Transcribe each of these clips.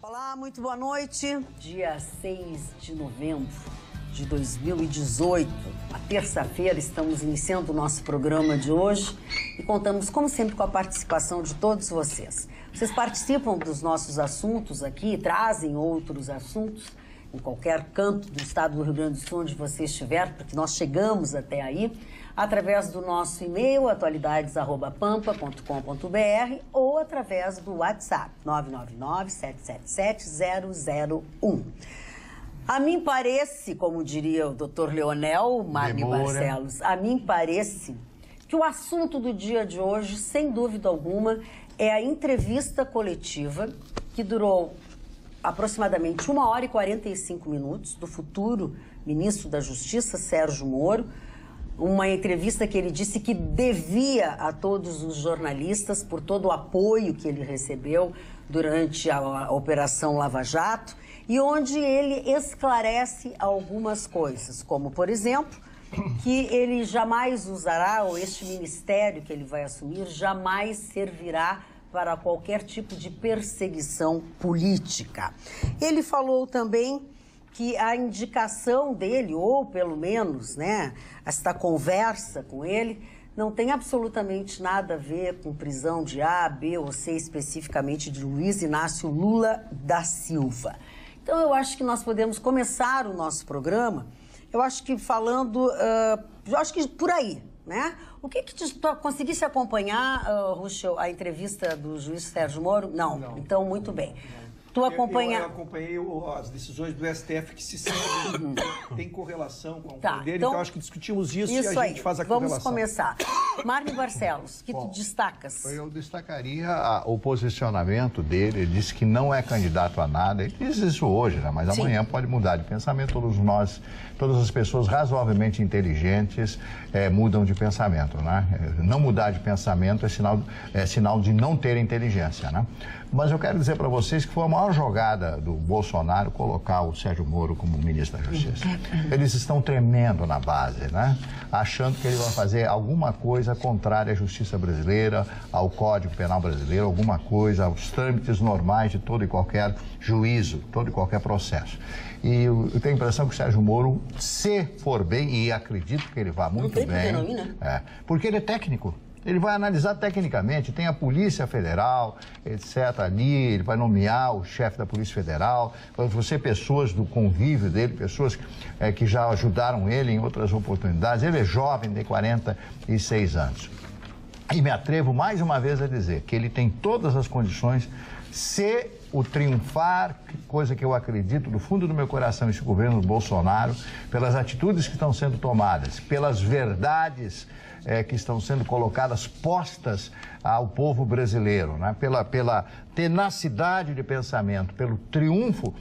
Olá, muito boa noite. Dia 6 de novembro de 2018, a terça-feira, estamos iniciando o nosso programa de hoje e contamos, como sempre, com a participação de todos vocês. Vocês participam dos nossos assuntos aqui, trazem outros assuntos em qualquer canto do estado do Rio Grande do Sul onde você estiver, porque nós chegamos até aí, através do nosso e-mail, atualidades@pampa.com.br ou através do WhatsApp, 999-777-001. A mim parece, como diria o Dr. Leonel Marne Barcelos, a mim parece que o assunto do dia de hoje, sem dúvida alguma, é a entrevista coletiva que durou aproximadamente 1 hora e 45 minutos do futuro ministro da Justiça, Sérgio Moro. Uma entrevista que ele disse que devia a todos os jornalistas por todo o apoio que ele recebeu durante a Operação Lava Jato e onde ele esclarece algumas coisas, como, por exemplo, que ele jamais usará, ou este ministério que ele vai assumir, jamais servirá para qualquer tipo de perseguição política. Ele falou também que a indicação dele, ou pelo menos, esta conversa com ele, não tem absolutamente nada a ver com prisão de A, B ou C, especificamente de Luiz Inácio Lula da Silva. Então, eu acho que nós podemos começar o nosso programa, eu acho que falando, eu acho que por aí, né? O que tu conseguisse acompanhar, Ruschel, a entrevista do juiz Sérgio Moro? Não. Então, muito bem. Tu acompanha... Eu acompanhei as decisões do STF que se seguem, tem correlação com o poder, então eu acho que discutimos isso e a gente faz a correlação. Vamos começar. Marne Barcelos, que tu destacas? Eu destacaria o posicionamento dele. Ele disse que não é candidato a nada. Ele diz isso hoje, né? Mas amanhã pode mudar de pensamento. Todos nós, todas as pessoas razoavelmente inteligentes mudam de pensamento, né? Não mudar de pensamento é sinal de não ter inteligência, né? Mas eu quero dizer para vocês que foi a maior jogada do Bolsonaro colocar o Sérgio Moro como ministro da Justiça. Eles estão tremendo na base, né? Achando que ele vai fazer alguma coisa contrária à justiça brasileira, ao Código Penal brasileiro, alguma coisa, aos trâmites normais de todo e qualquer juízo, todo e qualquer processo. E eu tenho a impressão que o Sérgio Moro, se for bem, e acredito que ele vá muito bem, porque ele é técnico. Ele vai analisar tecnicamente, tem a Polícia Federal, etc. ali, ele vai nomear o chefe da Polícia Federal, você pessoas do convívio dele, pessoas que já ajudaram ele em outras oportunidades. Ele é jovem, tem 46 anos. E me atrevo mais uma vez a dizer que ele tem todas as condições, se o triunfar, coisa que eu acredito do fundo do meu coração, esse governo Bolsonaro, pelas atitudes que estão sendo tomadas, pelas verdades que estão sendo colocadas, postas ao povo brasileiro, né? Pela tenacidade de pensamento, pelo triunfo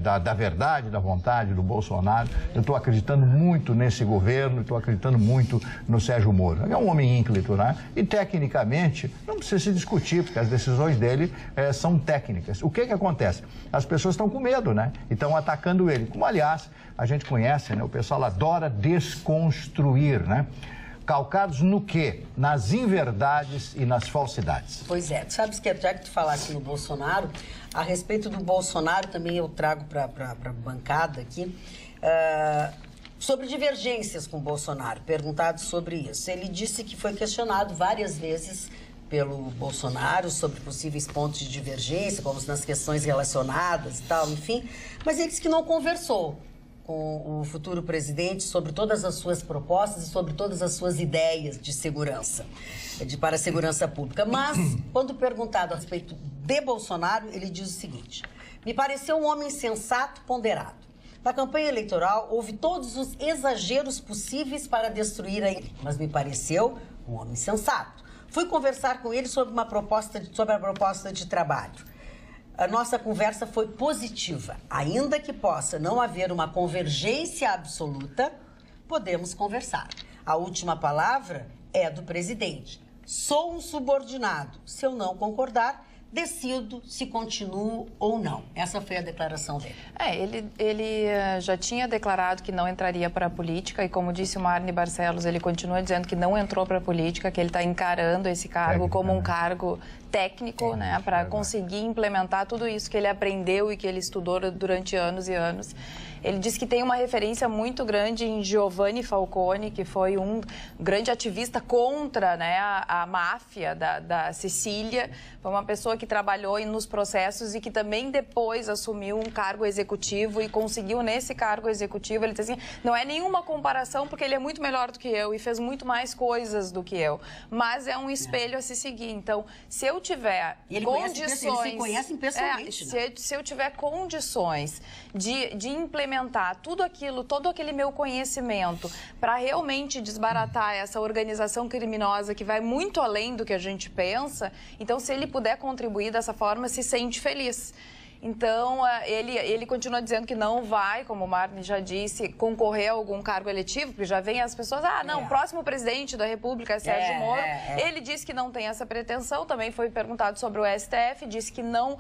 da verdade, da vontade do Bolsonaro. Eu estou acreditando muito nesse governo, estou acreditando muito no Sérgio Moro. Ele é um homem ínclito, né? E tecnicamente não precisa se discutir, porque as decisões dele são técnicas. O que acontece? As pessoas estão com medo, né? E estão atacando ele. Como, aliás, a gente conhece, né? O pessoal adora desconstruir, né? Calcados no quê? Nas inverdades e nas falsidades. Pois é. Tu sabes que já que tu falasse no Bolsonaro, a respeito do Bolsonaro também eu trago para a bancada aqui, sobre divergências com o Bolsonaro, perguntado sobre isso. Ele disse que foi questionado várias vezes pelo Bolsonaro sobre possíveis pontos de divergência, como nas questões relacionadas e tal, enfim, mas ele disse que não conversou com o futuro presidente sobre todas as suas propostas e sobre todas as suas ideias de segurança, para a segurança pública. Mas, quando perguntado a respeito de Bolsonaro, ele diz o seguinte: me pareceu um homem sensato, ponderado. Na campanha eleitoral, houve todos os exageros possíveis para destruir a ele, mas me pareceu um homem sensato. Fui conversar com ele sobre a proposta de trabalho. A nossa conversa foi positiva. Ainda que possa não haver uma convergência absoluta, podemos conversar. A última palavra é do presidente. Sou um subordinado. Se eu não concordar, decido se continuo ou não. Essa foi a declaração dele. Ele já tinha declarado que não entraria para a política e, como disse o Marne Barcelos, ele continua dizendo que não entrou para a política, que ele está encarando esse cargo como um cargo técnico, né, para conseguir implementar tudo isso que ele aprendeu e que ele estudou durante anos e anos. Ele disse que tem uma referência muito grande em Giovanni Falcone, que foi um grande ativista contra, né, a máfia da Sicília. Foi uma pessoa que trabalhou nos processos e que também depois assumiu um cargo executivo e conseguiu nesse cargo executivo. Ele disse assim, não é nenhuma comparação porque ele é muito melhor do que eu e fez muito mais coisas do que eu. Mas é um espelho a se seguir. Então, se eu tiver condições... Eles se conhecem pessoalmente. Se eu tiver condições de implementar tudo aquilo, todo aquele meu conhecimento para realmente desbaratar essa organização criminosa que vai muito além do que a gente pensa, então se ele puder contribuir dessa forma, se sente feliz. Então, ele continua dizendo que não vai, como o Marne já disse, concorrer a algum cargo eletivo, porque já vem as pessoas, o próximo presidente da República é Sérgio Moro. Ele disse que não tem essa pretensão, também foi perguntado sobre o STF, disse que não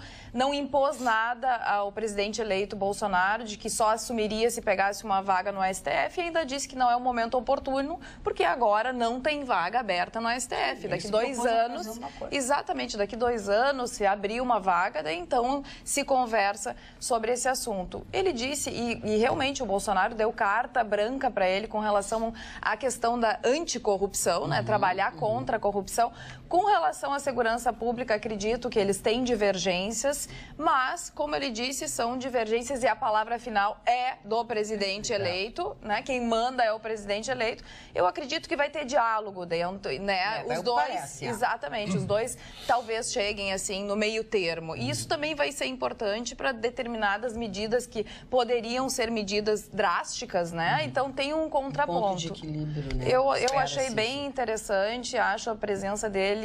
impôs nada ao presidente eleito Bolsonaro, de que só assumiria se pegasse uma vaga no STF, e ainda disse que não é o momento oportuno, porque agora não tem vaga aberta no STF. Daqui 2 anos, exatamente, daqui 2 anos, se abrir uma vaga, daí então se conversa sobre esse assunto. Ele disse, e realmente o Bolsonaro deu carta branca para ele com relação à questão da anticorrupção, né? Trabalhar contra a corrupção. Com relação à segurança pública, acredito que eles têm divergências, mas, como ele disse, são divergências e a palavra final é do presidente eleito, né? Quem manda é o presidente eleito. Eu acredito que vai ter diálogo dentro, né? Os dois, parece, exatamente, os dois talvez cheguem assim no meio termo. E isso também vai ser importante para determinadas medidas que poderiam ser medidas drásticas, né? Então tem um contraponto. Ponto de equilíbrio, né? Eu achei bem interessante, acho a presença dele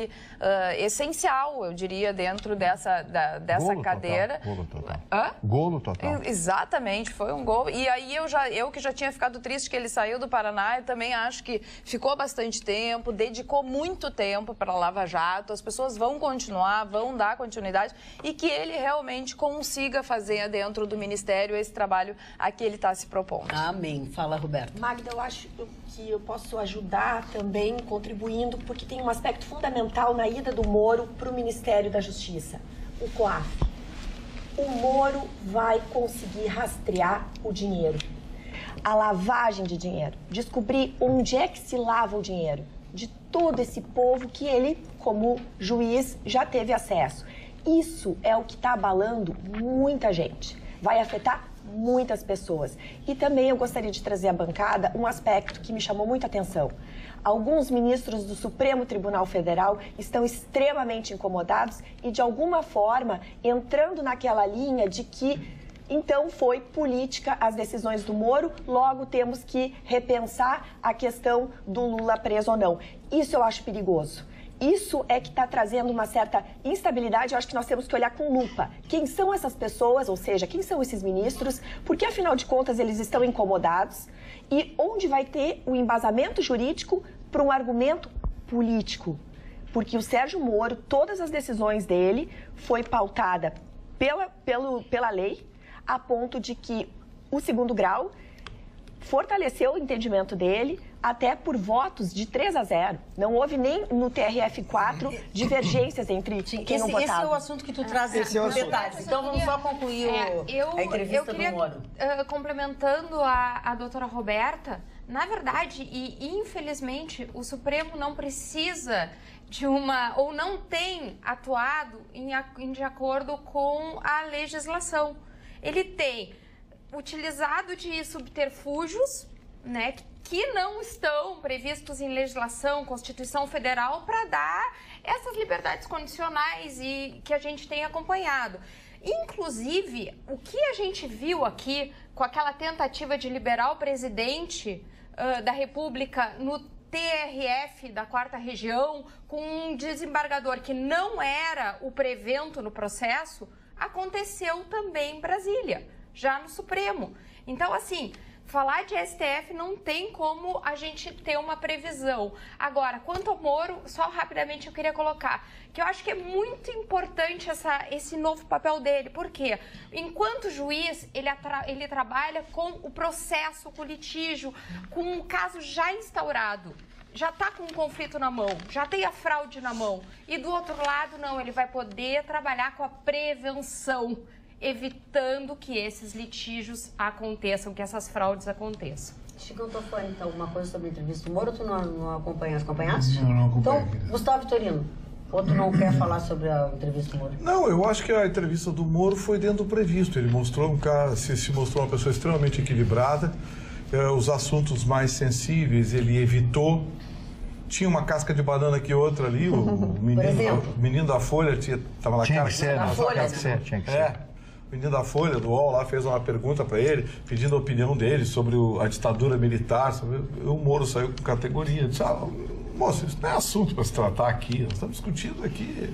essencial, eu diria, dentro dessa cadeira. Golo total. Golo total. Exatamente, foi um gol. E aí eu que já tinha ficado triste que ele saiu do Paraná, eu também acho que ficou bastante tempo, dedicou muito tempo para a Lava Jato, as pessoas vão continuar, vão dar continuidade e que ele realmente consiga fazer dentro do Ministério esse trabalho a que ele está se propondo. Amém. Fala, Roberto. Magda, eu acho que eu posso ajudar também contribuindo, porque tem um aspecto fundamental na ida do Moro para o Ministério da Justiça, o COAF. O Moro vai conseguir rastrear o dinheiro, a lavagem de dinheiro, descobrir onde é que se lava o dinheiro de todo esse povo que ele, como juiz, já teve acesso. Isso é o que está abalando muita gente, vai afetar muitas pessoas. E também eu gostaria de trazer à bancada um aspecto que me chamou muita atenção. Alguns ministros do Supremo Tribunal Federal estão extremamente incomodados e, de alguma forma, entrando naquela linha de que, então, foi política as decisões do Moro, logo temos que repensar a questão do Lula preso ou não. Isso eu acho perigoso. Isso é que está trazendo uma certa instabilidade. Eu acho que nós temos que olhar com lupa. Quem são essas pessoas, ou seja, quem são esses ministros, porque, afinal de contas, eles estão incomodados e onde vai ter o embasamento jurídico para um argumento político. Porque o Sérgio Moro, todas as decisões dele foi pautada pela lei, a ponto de que o segundo grau fortaleceu o entendimento dele até por votos de 3-0. Não houve nem no TRF4 divergências entre quem não votava. Esse é o assunto que tu traz por detalhes. Então vamos só concluir a entrevista do Moro. Complementando a doutora Roberta, na verdade, e infelizmente, o Supremo não precisa de ou não tem atuado de acordo com a legislação. Ele tem utilizado de subterfúgios, né, que não estão previstos em legislação, Constituição Federal, para dar essas liberdades condicionais e que a gente tem acompanhado. Inclusive, o que a gente viu aqui com aquela tentativa de liberar o presidente da República no TRF da 4ª Região, com um desembargador que não era o prevento no processo, aconteceu também em Brasília, já no Supremo. Então, assim, falar de STF não tem como a gente ter uma previsão. Agora, quanto ao Moro, só rapidamente eu queria colocar que eu acho que é muito importante esse novo papel dele. Por quê? Enquanto juiz, ele trabalha com o processo, com o litígio, com um caso já instaurado. já está com um conflito na mão, já tem a fraude na mão. E do outro lado, não, ele vai poder trabalhar com a prevenção, evitando que esses litígios aconteçam, que essas fraudes aconteçam. Chico, eu tô falando então alguma coisa sobre a entrevista do Moro, ou tu não acompanhaste? Acompanhaste? Não acompanhei. Então, Gustavo Vitorino, ou tu não quer falar sobre a entrevista do Moro? Não, eu acho que a entrevista do Moro foi dentro do previsto. Ele mostrou um cara, se mostrou uma pessoa extremamente equilibrada. Os assuntos mais sensíveis ele evitou. Tinha uma casca de banana aqui outra ali. O menino da Folha estava na cara. Tinha que ser. O menino da Folha, do UOL, lá fez uma pergunta para ele, pedindo a opinião dele sobre a ditadura militar. O Moro saiu com categoria. Disse, moço, isso não é assunto para se tratar aqui. Nós estamos discutindo aqui.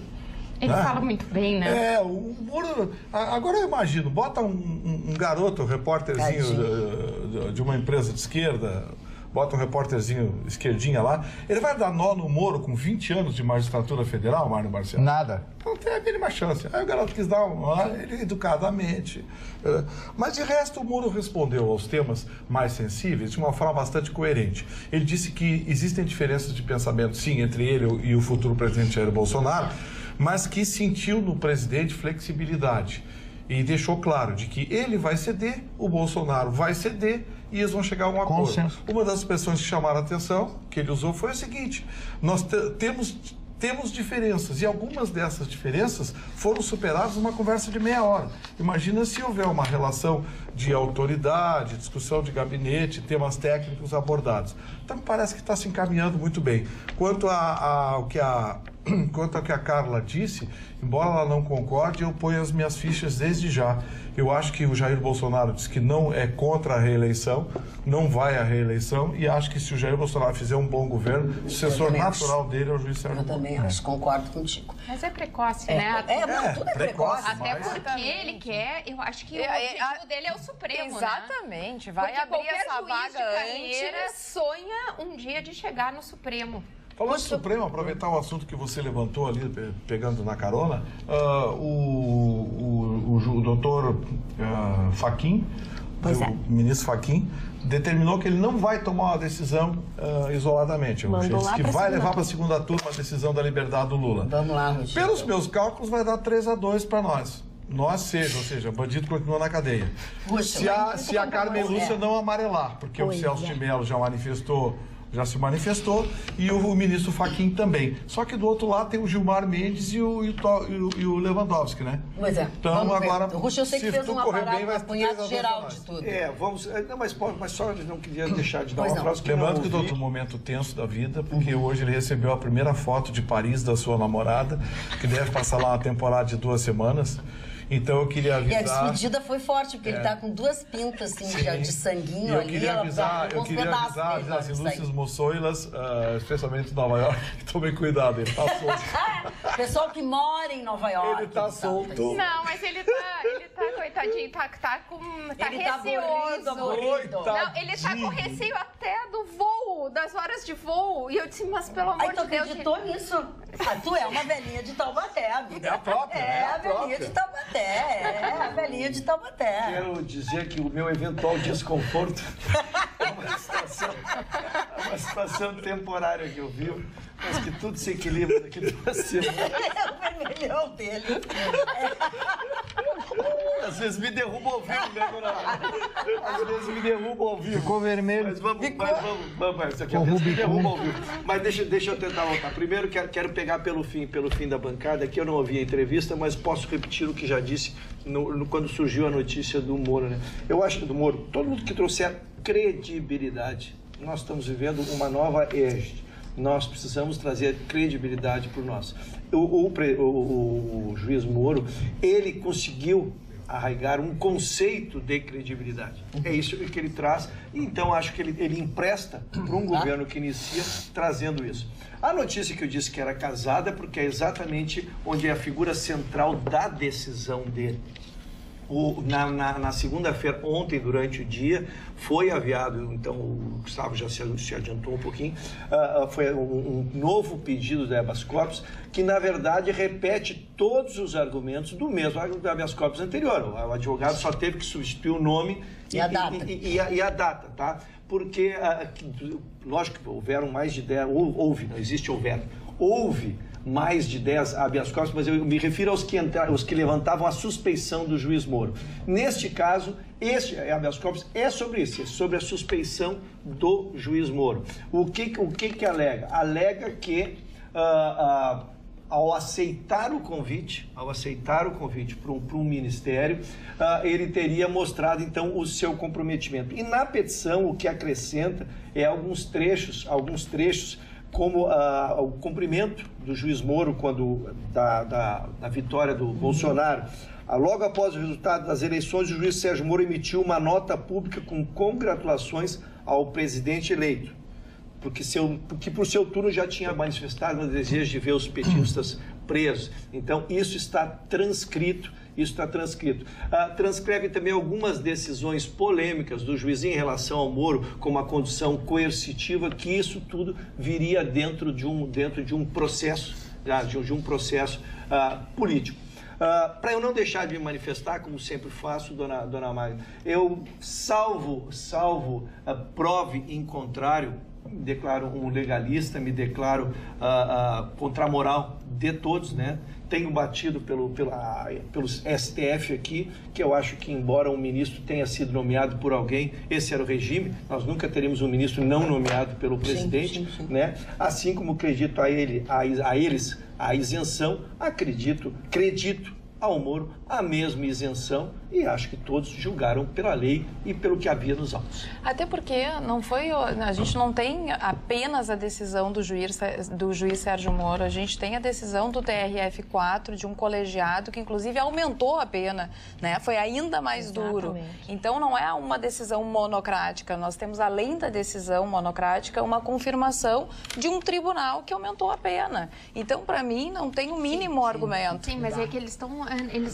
Ele fala muito bem, né? O Moro... Agora eu imagino, bota um garoto, um repórterzinho de uma empresa de esquerda, bota um repórterzinho esquerdinha lá, ele vai dar nó no Moro com 20 anos de magistratura federal, Mário Marcelo? Nada. Não tem a mínima chance. Aí o garoto quis dar um nó, ele educadamente. Mas de resto o Moro respondeu aos temas mais sensíveis de uma forma bastante coerente. Ele disse que existem diferenças de pensamento, sim, entre ele e o futuro presidente Jair Bolsonaro, mas que sentiu no presidente flexibilidade e deixou claro de que ele vai ceder, o Bolsonaro vai ceder e eles vão chegar a um acordo. Consenso. Uma das expressões que chamaram a atenção, que ele usou, foi o seguinte: nós temos diferenças e algumas dessas diferenças foram superadas numa conversa de meia hora. Imagina se houver uma relação de autoridade, discussão de gabinete, temas técnicos abordados. Então parece que está se encaminhando muito bem. Quanto ao que a Carla disse, embora ela não concorde, eu ponho as minhas fichas desde já. Eu acho que o Jair Bolsonaro disse que não é contra a reeleição, não vai à reeleição, e acho que se o Jair Bolsonaro fizer um bom governo, o sucessor natural dele é o juiz Sérgio Moro. Eu também acho, concordo contigo. Mas é precoce, né? Tudo é precoce. Até porque ele quer, eu acho que o objetivo dele é o Supremo, exatamente, né? vai porque abrir essa juiz vaga de carreira antes. sonha um dia de chegar no Supremo. Falando do Supremo, aproveitar o assunto que você levantou ali, pegando na carona, o doutor Fachin, o ministro Fachin, determinou que ele não vai tomar uma decisão isoladamente. Ele disse que vai levar para a segunda turma a decisão da liberdade do Lula. Vamos lá, Rogério. Pelos meus cálculos, vai dar 3-2 para nós. Ou seja, bandido continua na cadeia. Se a Carmen Lúcia não amarelar, porque o Celso de Mello já se manifestou, e o ministro Fachin também. Só que do outro lado tem o Gilmar Mendes e o Lewandowski, né? Pois é. Então agora, o Russo, eu sei que fez um apanhado geral de tudo. Vamos... Não, mas só não queria deixar de dar uma frase que lembrando que estou num momento tenso da vida, porque hoje ele recebeu a primeira foto de Paris da sua namorada, que deve passar lá uma temporada de 2 semanas. Então eu queria avisar... E a despedida foi forte, porque ele tá com 2 pintas assim, de sanguinho ali. Eu queria avisar as ilustres moçoilas, especialmente em Nova York, que tomem cuidado, ele tá solto. Pessoal que mora em Nova York. Ele tá solto. Não, mas ele tá coitadinho, tá receoso. Não, ele tá com receio até do voo, das horas de voo. E eu disse, mas pelo amor de Deus... acreditou nisso? Tu é uma velhinha de Taubaté, amiga. É a própria. A velhinha de Taubaté. A velhinha de Taubaté. Quero dizer que o meu eventual desconforto é uma situação temporária que eu vivo, mas que tudo se equilibra daqui a 2 semanas. É o vermelhão dele. Às vezes me derruba ao vivo, né, Às vezes me derruba ao vivo. Ficou vermelho. Mas vamos, isso aqui às vezes me derruba ao vivo. Mas deixa eu tentar voltar. Primeiro quero pegar pelo fim da bancada, que eu não ouvi a entrevista, mas posso repetir o que já disse quando surgiu a notícia do Moro, né? Eu acho que do Moro, todo mundo que trouxer credibilidade, nós estamos vivendo uma nova égide. Nós precisamos trazer credibilidade por nós. O juiz Moro, ele conseguiu arraigar um conceito de credibilidade. É isso que ele traz. Então, acho que ele empresta para um governo que inicia trazendo isso. A notícia que eu disse que era casada é porque é exatamente onde é a figura central da decisão dele. Na segunda-feira, ontem, durante o dia, foi aviado, então o Gustavo já se adiantou um pouquinho, foi um novo pedido da Habeas Corpus, que na verdade repete todos os argumentos do mesmo da Habeas Corpus anterior. O advogado só teve que substituir o nome e a data, tá? Porque lógico que houveram mais de 10, houve, não existe houve mais de 10 habeas corpus, mas eu me refiro aos que levantavam a suspeição do juiz Moro. Neste caso, este habeas corpus é sobre isso, é sobre a suspeição do juiz Moro. O que alega? Alega que ao aceitar o convite para um ministério, ele teria mostrado, então, o seu comprometimento. E na petição, o que acrescenta é alguns trechos, como o cumprimento do juiz Moro da vitória do Bolsonaro. Logo após o resultado das eleições, o juiz Sérgio Moro emitiu uma nota pública com congratulações ao presidente eleito, porque por seu turno já tinha manifestado o desejo de ver os petistas presos. Então, isso está transcrito. Transcreve também algumas decisões polêmicas do juiz em relação ao Moro, como a condução coercitiva, que isso tudo viria dentro de um processo, político. Para eu não deixar de me manifestar, como sempre faço, dona Magda, eu, salvo prove em contrário, me declaro um legalista, me declaro contra a moral de todos, né? Tenho batido pelo STF aqui, que eu acho que, embora um ministro tenha sido nomeado por alguém, esse era o regime, nós nunca teríamos um ministro não nomeado pelo presidente, sim. Né? Assim como acredito a eles a isenção, acredito ao Moro a mesma isenção, e acho que todos julgaram pela lei e pelo que havia nos autos. Até porque a gente não tem apenas a decisão do juiz Sérgio Moro, a gente tem a decisão do TRF4, de um colegiado que inclusive aumentou a pena, né? Foi ainda mais duro. Então não é uma decisão monocrática, nós temos, além da decisão monocrática, uma confirmação de um tribunal que aumentou a pena. Então, para mim, não tem o mínimo argumento. Sim, mas é que eles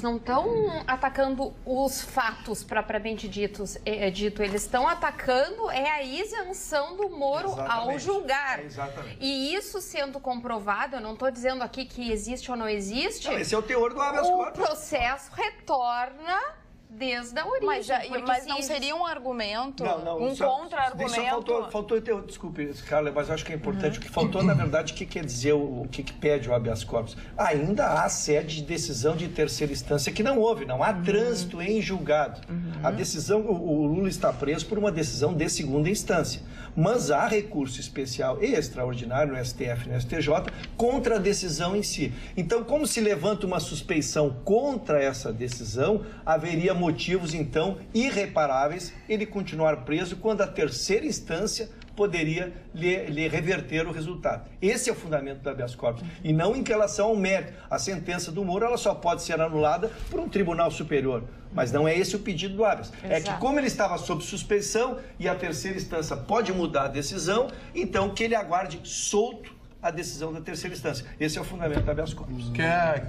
não estão atacando os fatos propriamente dito, eles estão atacando a isenção do Moro ao julgar. Exatamente. E isso sendo comprovado, eu não estou dizendo aqui que existe ou não existe. Não, esse é o teor do habeas corpus. O processo retorna desde a origem. Mas não seria um argumento, um só, contra-argumento? Faltou desculpe, Carla, mas acho que é importante. O que faltou, na verdade, o que quer dizer, o que pede o habeas corpus? Ainda há sede de decisão de terceira instância que não houve, não há trânsito em julgado. A decisão, o Lula está preso por uma decisão de segunda instância, mas há recurso especial e extraordinário no STF e no STJ contra a decisão em si. Então, como se levanta uma suspeição contra essa decisão, haveria motivos, então, irreparáveis ele continuar preso quando a terceira instância poderia lhe reverter o resultado. Esse é o fundamento do habeas corpus. E não em relação ao mérito. A sentença do Moro ela só pode ser anulada por um tribunal superior. Mas não é esse o pedido do habeas. Exato. É que como ele estava sob suspeição e a terceira instância pode mudar a decisão, então que ele aguarde solto a decisão da terceira instância. Esse é o fundamento do habeas corpus.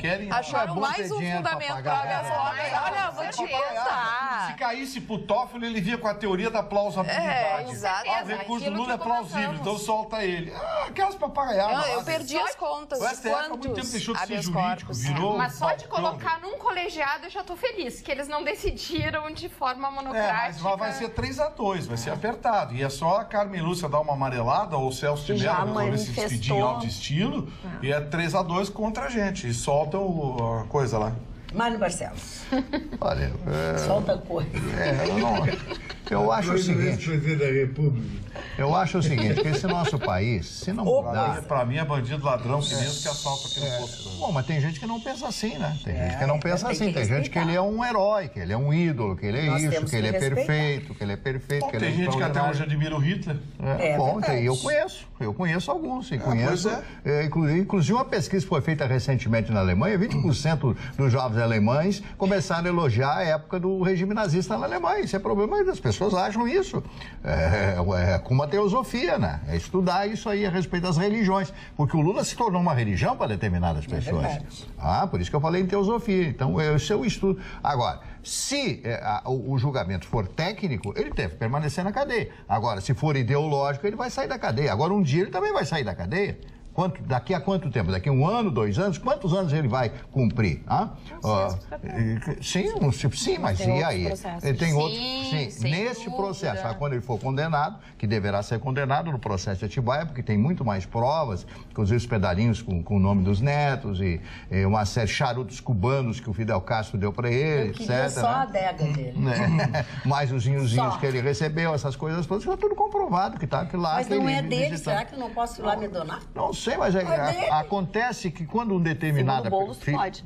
Querem acharam mais um fundamento do habeas corpus. Olha, vou te contar. Se caísse pro Toffoli, ele via com a teoria da plausibilidade. Exato. O recurso do Lula é plausível, então solta ele. Aquelas papagaiadas. Eu perdi as contas. O STF há muito tempo deixou de ser jurídico, virou... Mas só de colocar num colegiado eu já tô feliz, que eles não decidiram de forma monocrática. Mas vai ser 3-2, vai ser apertado. E é só a Carmen Lúcia dar uma amarelada, ou o Celso de Mello resolver se despedir em alto estilo, e é 3-2 contra a gente. E soltam a coisa lá. Mário Barcelos. Olha, solta a coisa. Eu acho o seguinte. Presidente da República. Eu acho o seguinte, que esse nosso país, se não mudar... Pra mim é bandido, ladrão, que mesmo que assalta aqui no posto. Bom, mas tem gente que não pensa assim, né? Tem gente que não pensa assim. Tem gente que ele é um herói, que ele é um ídolo, que ele é isso, que ele é perfeito, que ele é perfeito, que ele é tem gente que até hoje admira o Hitler. Bom, eu conheço alguns. E conheço, inclusive uma pesquisa que foi feita recentemente na Alemanha, 20% dos jovens alemães começaram a elogiar a época do regime nazista na Alemanha. Isso é problema das pessoas acham isso. Com uma teosofia, né? É estudar isso aí a respeito das religiões. Porque o Lula se tornou uma religião para determinadas pessoas. Por isso que eu falei em teosofia. Então, esse é o estudo. Agora, se o julgamento for técnico, ele deve permanecer na cadeia. Agora, se for ideológico, ele vai sair da cadeia. Agora, um dia ele também vai sair da cadeia. Daqui a quanto tempo? Daqui a 1 ano, 2 anos? Quantos anos ele vai cumprir? Sim, mas e aí? Ele tem outros. Sim, nesse processo. Quando ele for condenado, que deverá ser condenado no processo de Atibaia, porque tem muito mais provas, inclusive os pedalinhos com o nome dos netos e uma série de charutos cubanos que o Fidel Castro deu para ele, etc. Eu queria só a adega dele. Mais os vinhozinhos que ele recebeu, essas coisas todas, está tudo comprovado que está lá. Mas não é dele, será que eu não posso ir lá me donar? Não sei, mas acontece que quando uma determinada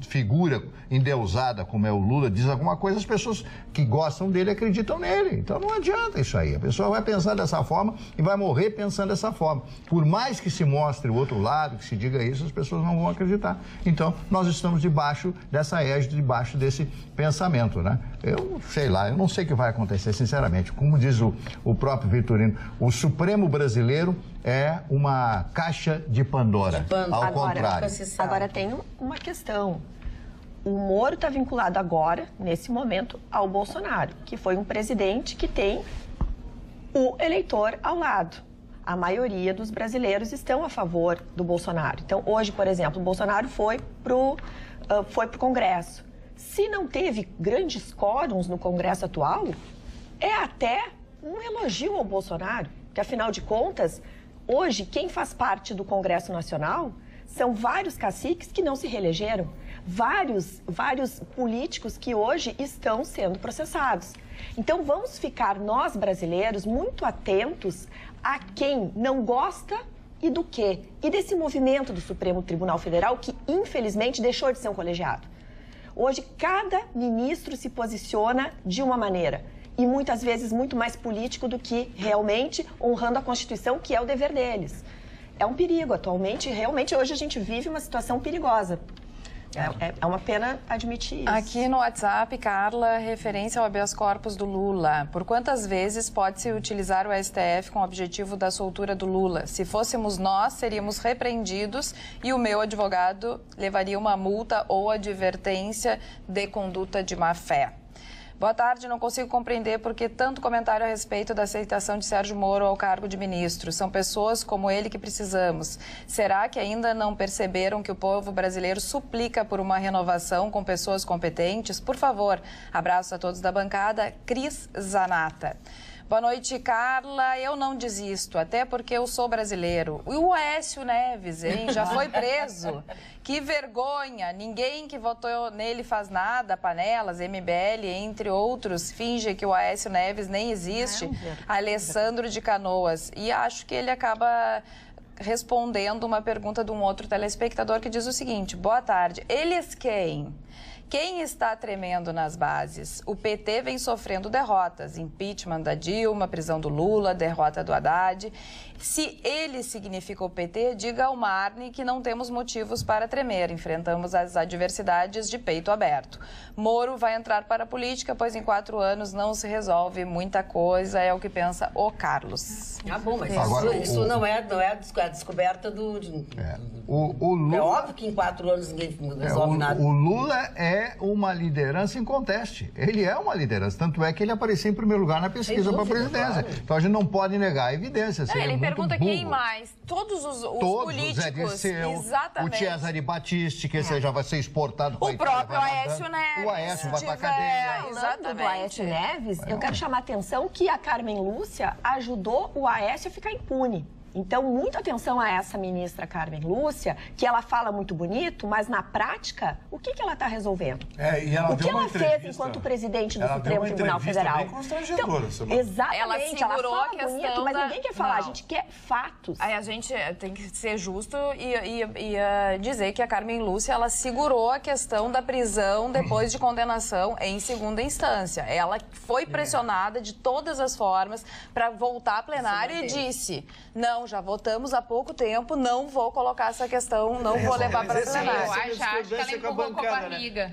figura endeusada, como é o Lula, diz alguma coisa, as pessoas que gostam dele acreditam nele. Então não adianta isso aí. A pessoa vai pensar dessa forma e vai morrer pensando dessa forma. Por mais que se mostre o outro lado, que se diga isso, as pessoas não vão acreditar. Então, nós estamos debaixo dessa égide, debaixo desse pensamento, né? Eu sei lá, eu não sei o que vai acontecer, sinceramente. Como diz o próprio Vitorino, o Supremo brasileiro é uma caixa de Pandora, ao contrário. Agora tem uma questão. O Moro está vinculado agora, nesse momento, ao Bolsonaro, que foi um presidente que tem o eleitor ao lado. A maioria dos brasileiros estão a favor do Bolsonaro. Então, hoje, por exemplo, o Bolsonaro foi pro Congresso. Se não teve grandes quórums no Congresso atual, é até um elogio ao Bolsonaro, que, afinal de contas, hoje, quem faz parte do Congresso Nacional são vários caciques que não se reelegeram, vários políticos que hoje estão sendo processados. Então, vamos ficar, nós brasileiros, muito atentos a quem não gosta e do quê? E desse movimento do Supremo Tribunal Federal que, infelizmente, deixou de ser um colegiado. Hoje, cada ministro se posiciona de uma maneira e, muitas vezes, muito mais político do que realmente honrando a Constituição, que é o dever deles. É um perigo. Atualmente, realmente, hoje a gente vive uma situação perigosa. É uma pena admitir isso. Aqui no WhatsApp, Carla, referência ao habeas corpus do Lula. Por quantas vezes pode-se utilizar o STF com o objetivo da soltura do Lula? Se fôssemos nós, seríamos repreendidos e o meu advogado levaria uma multa ou advertência de conduta de má-fé. Boa tarde, não consigo compreender por que tanto comentário a respeito da aceitação de Sérgio Moro ao cargo de ministro. São pessoas como ele que precisamos. Será que ainda não perceberam que o povo brasileiro suplica por uma renovação com pessoas competentes? Por favor, abraço a todos da bancada. Cris Zanata. Boa noite, Carla. Eu não desisto, até porque eu sou brasileiro. E o Aécio Neves, hein? Já foi preso. Que vergonha. Ninguém que votou nele faz nada. Panelas, MBL, entre outros, finge que o Aécio Neves nem existe. Alessandro de Canoas. E acho que ele acaba respondendo uma pergunta de um outro telespectador que diz o seguinte: boa tarde. Eles quem? Quem está tremendo nas bases? O PT vem sofrendo derrotas, impeachment da Dilma, prisão do Lula, derrota do Haddad. Se ele significa o PT, diga ao Marne que não temos motivos para tremer, enfrentamos as adversidades de peito aberto. Moro vai entrar para a política, pois em 4 anos não se resolve muita coisa, é o que pensa o Carlos. Ah, bom, mas isso não é a descoberta do... O Lula, é óbvio que em 4 anos ninguém resolve nada. O Lula é uma liderança inconteste. Ele é uma liderança. Tanto é que ele apareceu em primeiro lugar na pesquisa para a presidência. Claro. Então a gente não pode negar a evidência. Ele pergunta burro. Quem mais? Todos os políticos. O Zé Dirceu, exatamente. O Cesare Battisti, que esse já vai ser exportado para o próprio Aécio Neves. O Aécio vai para a cadeia. Falando do Aécio Neves, eu quero chamar a atenção que a Carmen Lúcia ajudou o Aécio a ficar impune. Então, muita atenção a essa ministra Carmen Lúcia, que ela fala muito bonito, mas na prática, o que ela está resolvendo? O que ela fez enquanto presidente do Supremo Tribunal Federal? Bem constrangedora, então, exatamente, ela segurou fala a questão bonito, mas ninguém quer falar, a gente quer fatos. Aí a gente tem que ser justo e dizer que a Carmen Lúcia, ela segurou a questão da prisão depois de condenação em segunda instância. Ela foi pressionada de todas as formas para voltar a plenário e disse, não, já votamos há pouco tempo, não vou colocar essa questão, não vou levar para a plenária. Eu acho que ela empurrou com a barriga.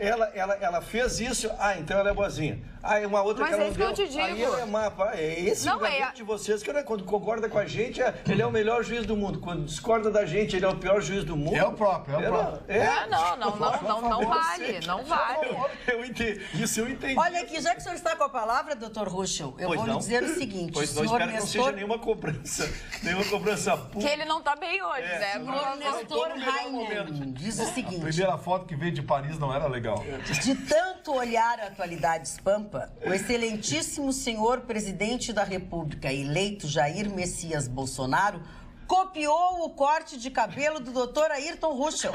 Ela fez isso, então ela é boazinha. Aí uma outra mas que ela é isso que eu te digo. Aí ela é mapa. É esse julgamento de vocês, que quando concorda com a gente, ele é o melhor juiz do mundo. Quando discorda da gente, ele é o pior juiz do mundo. É o próprio. Não vale, não vale. Isso eu entendi. Olha aqui, já que o senhor está com a palavra, doutor Ruschel, eu vou lhe dizer o seguinte. Pois não, espero que não seja nenhuma cobrança cobrança pública. Que ele não tá bem hoje, né? O Nestor Heinen diz o A seguinte: primeira foto que veio de Paris não era legal. de tanto olhar a atualidades pampa, o excelentíssimo senhor presidente da República, eleito Jair Messias Bolsonaro, copiou o corte de cabelo do Dr. Ayrton Ruschel.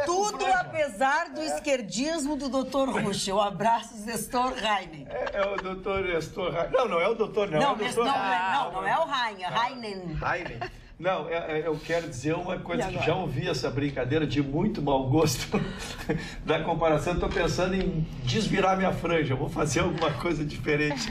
Tudo apesar do esquerdismo do Dr. Ruschel. Abraços, Nestor Heinen. É o doutor Nestor Heinen. Não é o doutor, não. Não, é o doutor... não é o Heinen. Heinen. Não, eu quero dizer uma coisa que já ouvi essa brincadeira de muito mau gosto da comparação. Estou pensando em desvirar minha franja, vou fazer alguma coisa diferente.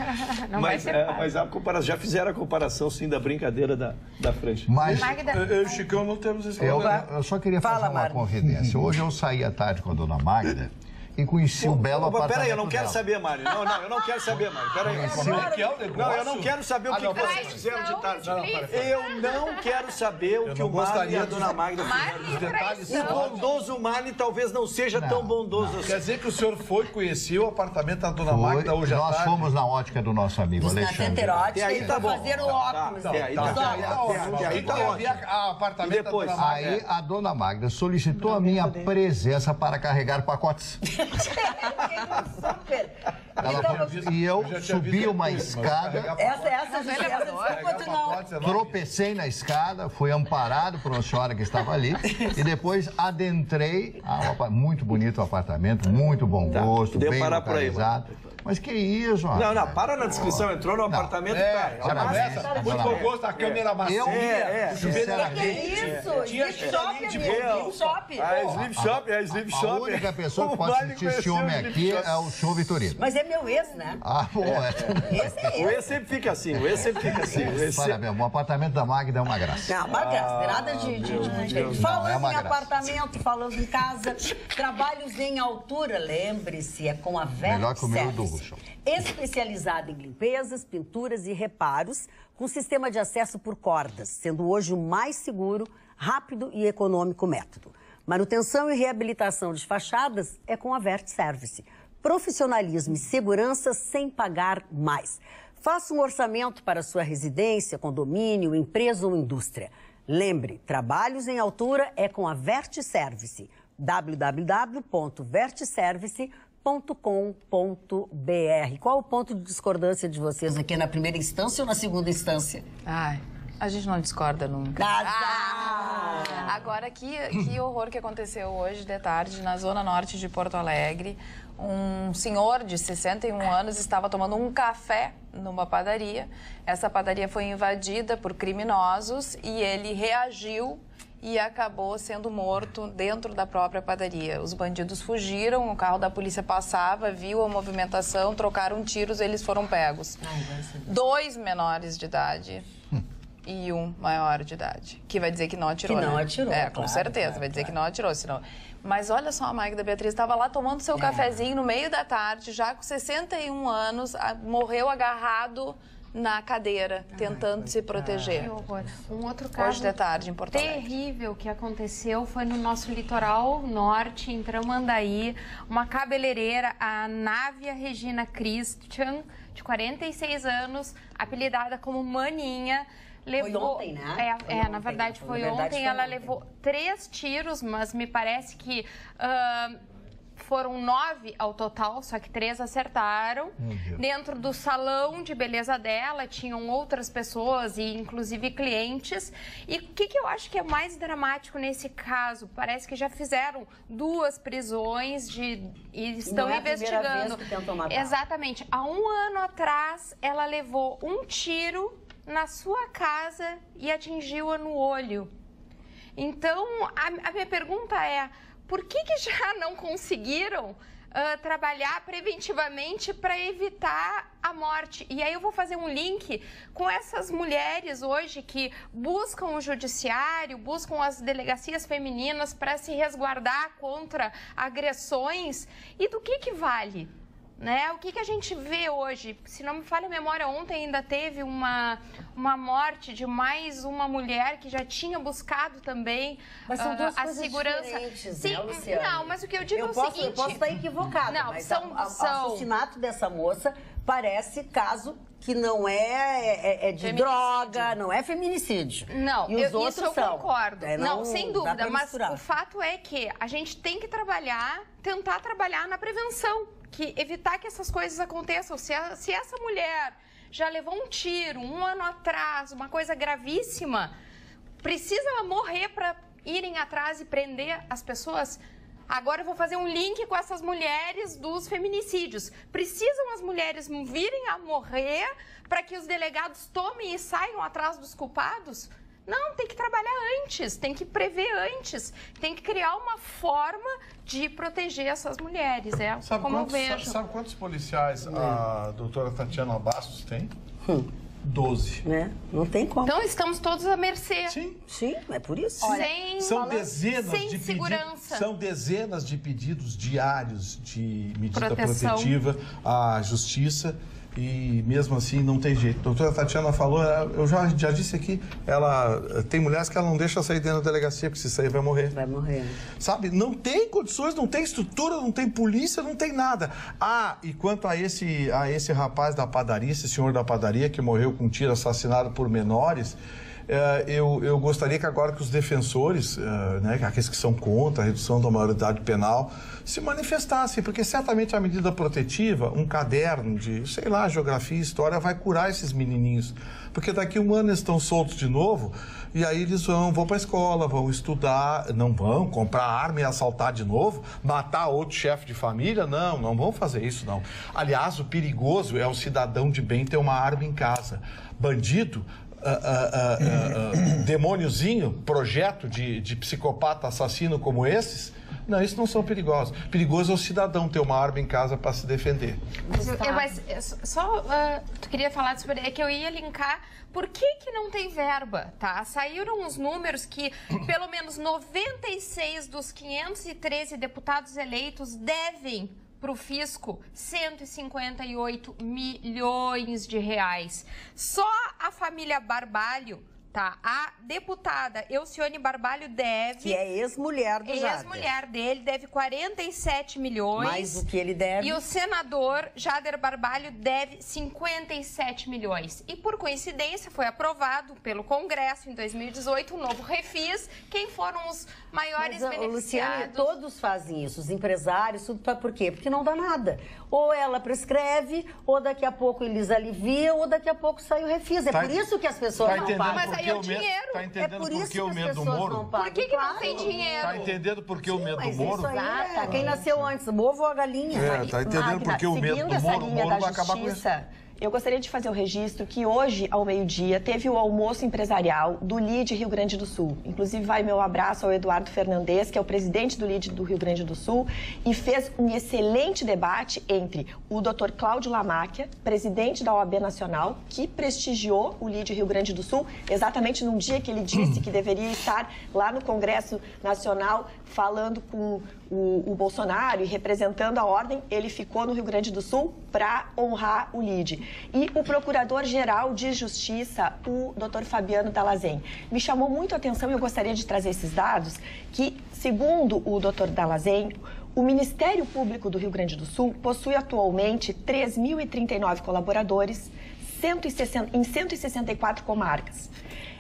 Mas a comparação, já fizeram a comparação sim da brincadeira da franja. Mas Eu e o Chicão não temos esse problema. eu só queria fazer uma confidência. Hoje eu saí à tarde com a dona Magda e conheci o belo apartamento. Peraí, eu não quero dela. saber, Mário. Não, eu não quero saber, Mário. Peraí. Como é que é o negócio? Não, eu não quero saber o que vocês fizeram de tarde. Eu não quero saber o que o Mário e a dona Magda fizeram. Os detalhes O bondoso Mário talvez não seja tão bondoso assim. Quer dizer que o senhor foi conhecer o apartamento da dona Magda hoje à tarde? Nós fomos na ótica do nosso amigo Alexandre. Até aí tá bom. fazer o óculos. Até aí tá ótimo. Apartamento E depois? da dona Magda. Aí a dona Magda solicitou a minha presença para carregar pacotes. Super. E eu subi uma escada, Essa não. tropecei na escada, fui amparado por uma senhora que estava ali e depois adentrei. Muito bonito o apartamento, muito bom gosto, podemos bem parar por aí, localizado. Mas que isso, Não, para na descrição. Entrou no apartamento, Muito bom gosto, a câmera macia. O chuveiro era Que quente. isso? Sleep Shop, Sleep Shop. A Sleep Shop. A única pessoa que pode assistir esse homem aqui é o show Vitorino. Mas é meu ex, né? Bom, Esse é O ex. ex sempre fica assim. Parabéns, o apartamento da Magda é uma graça. Não, uma graça, tem nada de diferente. Falando é uma em graça. apartamento, falando em casa, trabalhos em altura, lembre-se, é com a Vert Melhor que o meu do Service. Ruschel. Especializada em limpezas, pinturas e reparos, com sistema de acesso por cordas, sendo hoje o mais seguro, rápido e econômico método. Manutenção e reabilitação de fachadas é com a Vert Service. Profissionalismo e segurança sem pagar mais. Faça um orçamento para sua residência, condomínio, empresa ou indústria. Lembre, trabalhos em altura é com a Vert Service. www.vertservice.com.br. Qual o ponto de discordância de vocês aqui na primeira instância ou na segunda instância? Ai, a gente não discorda nunca. Agora, que horror que aconteceu hoje de tarde na zona norte de Porto Alegre. Um senhor de 61 anos estava tomando um café numa padaria. Essa padaria foi invadida por criminosos e ele reagiu e acabou sendo morto dentro da própria padaria. Os bandidos fugiram, o carro da polícia passava, viu a movimentação, trocaram tiros, eles foram pegos. 2 menores de idade e 1 maior de idade, que vai dizer que não atirou, Que não né? atirou, com claro, certeza, claro, vai dizer que não atirou, senão... Mas olha só, a Magda Beatriz estava lá tomando seu cafezinho no meio da tarde, já com 61 anos, morreu agarrado na cadeira, tentando se proteger. Que horror. Um outro caso Hoje de tarde, em Porto Alegre. terrível que aconteceu foi no nosso litoral norte, em Tramandaí. Uma cabeleireira, a Návia Regina Christian, de 46 anos, apelidada como Maninha, levou... Foi ontem, né? Na verdade foi ontem. Ela levou 3 tiros, mas me parece que... foram 9 ao total, só que 3 acertaram. Dentro do salão de beleza dela, tinham outras pessoas e inclusive clientes. E o que eu acho que é mais dramático nesse caso? Parece que já fizeram 2 prisões e estão não é a primeira investigando. vez que tentam matar. Exatamente. Há 1 ano atrás, ela levou um tiro na sua casa e atingiu-a no olho. Então, a minha pergunta é... Por que já não conseguiram trabalhar preventivamente para evitar a morte? E aí eu vou fazer um link com essas mulheres hoje que buscam o judiciário, buscam as delegacias femininas para se resguardar contra agressões. E do que vale? Né? O que a gente vê hoje? Se não me falha a memória, ontem ainda teve uma morte de mais uma mulher que já tinha buscado também a segurança. Sim, né, Luciana? Não, mas o que eu digo é o seguinte... Eu posso estar equivocada, não, mas o assassinato dessa moça parece caso que não é de droga, não é feminicídio. Não, e os outros isso eu são. concordo. Não, sem dúvida, mas misturar. o fato é que a gente tem que tentar trabalhar na prevenção, que evitar que essas coisas aconteçam. Se essa mulher já levou um tiro 1 ano atrás, uma coisa gravíssima, precisa ela morrer para irem atrás e prender as pessoas? Agora eu vou fazer um link com essas mulheres dos feminicídios. Precisam as mulheres virem a morrer para que os delegados tomem e saiam atrás dos culpados? Não, tem que trabalhar antes, tem que prever antes, tem que criar uma forma de proteger essas mulheres, como eu vejo. Sabe quantos policiais a doutora Tatiana Bastos tem? 12. Não tem como. Então estamos todos à mercê. Sim, é por isso. São dezenas de segurança. São dezenas de pedidos diários de medida protetiva à justiça e mesmo assim não tem jeito. A doutora Tatiana falou, eu já disse aqui, tem mulheres que ela não deixa sair dentro da delegacia, porque se sair vai morrer. Vai morrer. Sabe, não tem condições, não tem estrutura, não tem polícia, não tem nada. E quanto a esse rapaz da padaria, esse senhor da padaria que morreu com um tiro, assassinado por menores, eu gostaria que agora que os defensores, aqueles que são contra a redução da maioridade penal, se manifestassem, porque certamente a medida protetiva, um caderno de, sei lá, geografia e história, vai curar esses menininhos. Porque daqui a 1 ano eles estão soltos de novo, e aí eles vão para a escola, vão estudar, não vão comprar arma e assaltar de novo, matar outro chefe de família, não vão fazer isso, não. Aliás, o perigoso é o cidadão de bem ter uma arma em casa. Bandido, demôniozinho, projeto de psicopata assassino como esses, não, esses não são perigosos. Perigoso é o cidadão ter uma arma em casa para se defender. Tu queria falar sobre... É que eu ia linkar por que não tem verba, tá? Saíram os números que pelo menos 96 dos 513 deputados eleitos devem para o fisco 158 milhões de reais. Só a família Barbalho, tá? A deputada Elcione Barbalho deve... Que é ex-mulher do Jader. Ex-mulher dele, deve 47 milhões. Mais do que ele deve. E o senador Jader Barbalho deve 57 milhões. E, por coincidência, foi aprovado pelo Congresso em 2018 um novo refis. Quem foram os maiores beneficiados? Luciane, todos fazem isso, os empresários, tudo. Por quê? Porque não dá nada. Ou ela prescreve, ou daqui a pouco eles aliviam, ou daqui a pouco sai o refis. É por isso que as pessoas não pagam. Mas aí é o dinheiro. Tá entendendo por que o medo do Moro? Por que não tem dinheiro? Tá entendendo por que o medo do Moro? Quem nasceu antes, o ovo ou a galinha? Tá entendendo por que o medo do Moro? O Moro vai acabar com isso. Eu gostaria de fazer o registro que hoje, ao meio-dia, teve o almoço empresarial do LIDE Rio Grande do Sul. Inclusive, vai meu abraço ao Eduardo Fernandes, que é o presidente do LIDE do Rio Grande do Sul, e fez um excelente debate entre o Dr. Cláudio Lamáquia, presidente da OAB Nacional, que prestigiou o LIDE Rio Grande do Sul, exatamente num dia que ele disse que deveria estar lá no Congresso Nacional falando com o Bolsonaro e representando a ordem. Ele ficou no Rio Grande do Sul para honrar o LIDE. E o Procurador-Geral de Justiça, o Dr. Fabiano Dalazen, me chamou muito a atenção e eu gostaria de trazer esses dados, que, segundo o Dr. Dalazen, o Ministério Público do Rio Grande do Sul possui atualmente 3.039 colaboradores em 164 comarcas.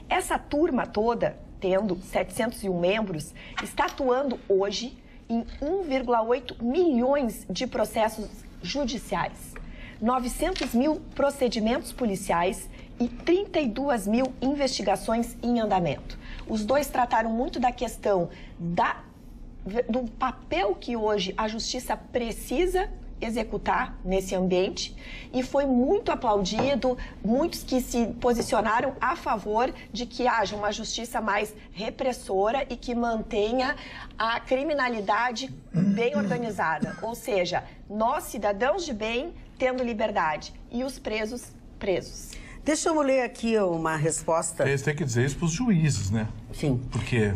Essa turma toda, tendo 701 membros, está atuando hoje em 1,8 milhões de processos judiciais, 900 mil procedimentos policiais e 32 mil investigações em andamento. Os dois trataram muito da questão do papel que hoje a justiça precisa executar nesse ambiente e foi muito aplaudido, muitos que se posicionaram a favor de que haja uma justiça mais repressora e que mantenha a criminalidade bem organizada, ou seja, nós cidadãos de bem tendo liberdade e os presos. Deixa eu ler aqui uma resposta. Eles têm que dizer isso para os juízes, né? Sim. Porque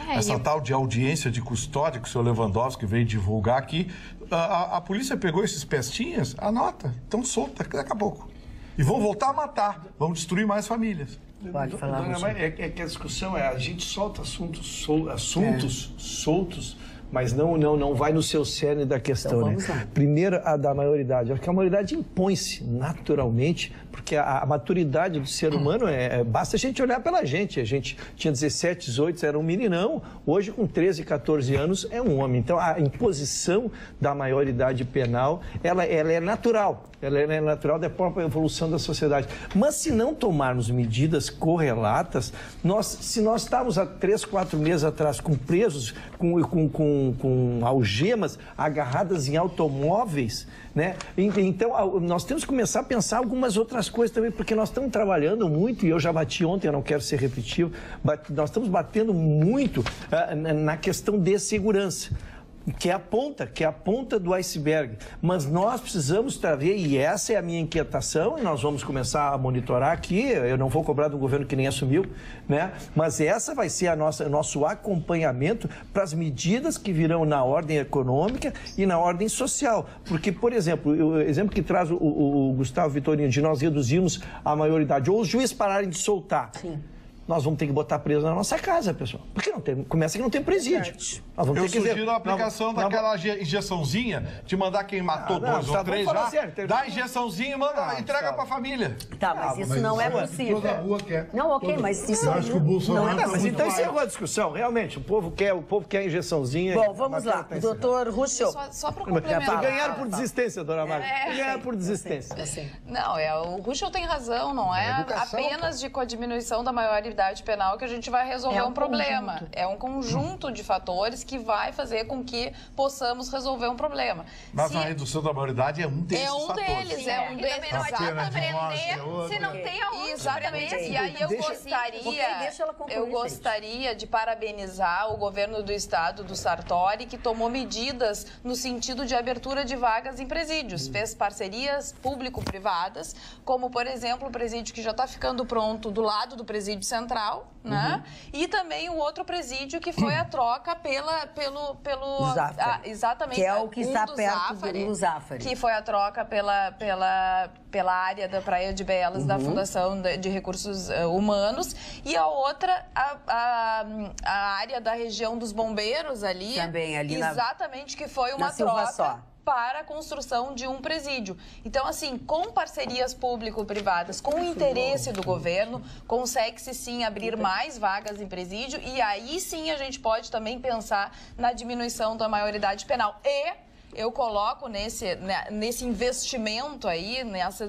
essa tal de audiência de custódia que o senhor Lewandowski veio divulgar aqui, a polícia pegou esses pestinhas, anota, estão soltos daqui a pouco. E vão voltar a matar, vão destruir mais famílias. Pode falar, Dona Maria, é que a discussão a gente solta assuntos soltos, mas não vai no seu cerne da questão, então, né? Primeiro, a da maioridade. Acho que a maioridade impõe-se naturalmente, porque a maturidade do ser humano basta a gente olhar pela gente. A gente tinha 17, 18, era um meninão, hoje com 13, 14 anos é um homem. Então, a imposição da maioridade penal, ela é natural. Ela é natural da própria evolução da sociedade. Mas se não tomarmos medidas correlatas, se nós estávamos há 3, 4 meses atrás com presos, com algemas agarradas em automóveis, né? Então, nós temos que começar a pensar algumas outras coisas também, porque nós estamos trabalhando muito, e eu já bati ontem, eu não quero ser repetitivo, nós estamos batendo muito na questão de segurança. Que é a ponta do iceberg. Mas nós precisamos trazer, e essa é a minha inquietação, e nós vamos começar a monitorar aqui, eu não vou cobrar do governo que nem assumiu, né? Mas essa vai ser o nosso acompanhamento para as medidas que virão na ordem econômica e na ordem social. Porque, por exemplo, o exemplo que traz o Gustavo Vitorino, de nós reduzirmos a maioridade, ou os juízes pararem de soltar. Sim. Nós vamos ter que botar preso na nossa casa, pessoal. Porque começa que não tem presídio. Nós vamos sugiro a aplicação daquela injeçãozinha, de mandar quem matou 2 ou 3 já, dá a injeçãozinha e manda, entrega pra família. Tá, mas isso não é possível. Toda rua quer. Não, ok, mas isso Eu acho que o Bolsonaro Não, mas então encerrou a discussão, realmente. O povo quer a injeçãozinha. Bom, vamos lá. Doutor Ruschel. Só para complementar. Ganharam por desistência, dona Marta. Ganharam por desistência. Não, o Ruschel tem razão, não é apenas com a diminuição da maioridade penal que a gente vai resolver um problema. É um conjunto de fatores que vai fazer com que possamos resolver um problema. Mas a redução da maioridade é um desses fatores. É um deles. Se não tem aonde. Exatamente. E aí eu gostaria de parabenizar o governo do estado, do Sartori, que tomou medidas no sentido de abertura de vagas em presídios. Fez parcerias público-privadas, como, por exemplo, o presídio que já está ficando pronto do lado do presídio central, né? E também o outro presídio que foi a troca pelo Zafari. Exatamente. Que é o que está perto Zafari, do Zafari. Que foi a troca pela área da Praia de Belas da Fundação de Recursos Humanos, e a outra a área da região dos bombeiros ali. Também ali exatamente, que foi uma troca para a construção de um presídio. Então, assim, com parcerias público-privadas, com o interesse do governo, consegue-se sim abrir mais vagas em presídio, e aí sim a gente pode também pensar na diminuição da maioridade penal. E eu coloco nesse investimento aí,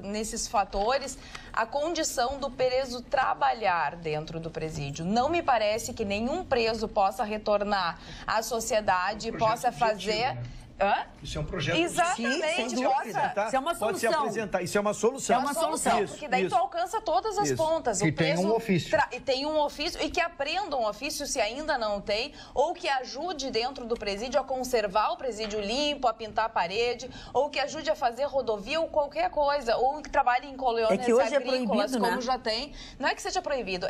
nesses fatores, a condição do preso trabalhar dentro do presídio. Não me parece que nenhum preso possa retornar à sociedade e possa fazer... Isso é um projeto. Exatamente. Isso é uma solução. Pode se apresentar. Isso é uma solução. É uma solução. Porque daí tu alcança todas as pontas. E tem um ofício. E tem um ofício, e que aprenda um ofício se ainda não tem, ou que ajude dentro do presídio a conservar o presídio limpo, a pintar a parede, ou que ajude a fazer rodovia ou qualquer coisa, ou que trabalhe em colônias agrícolas, como já tem. Não é que seja proibido,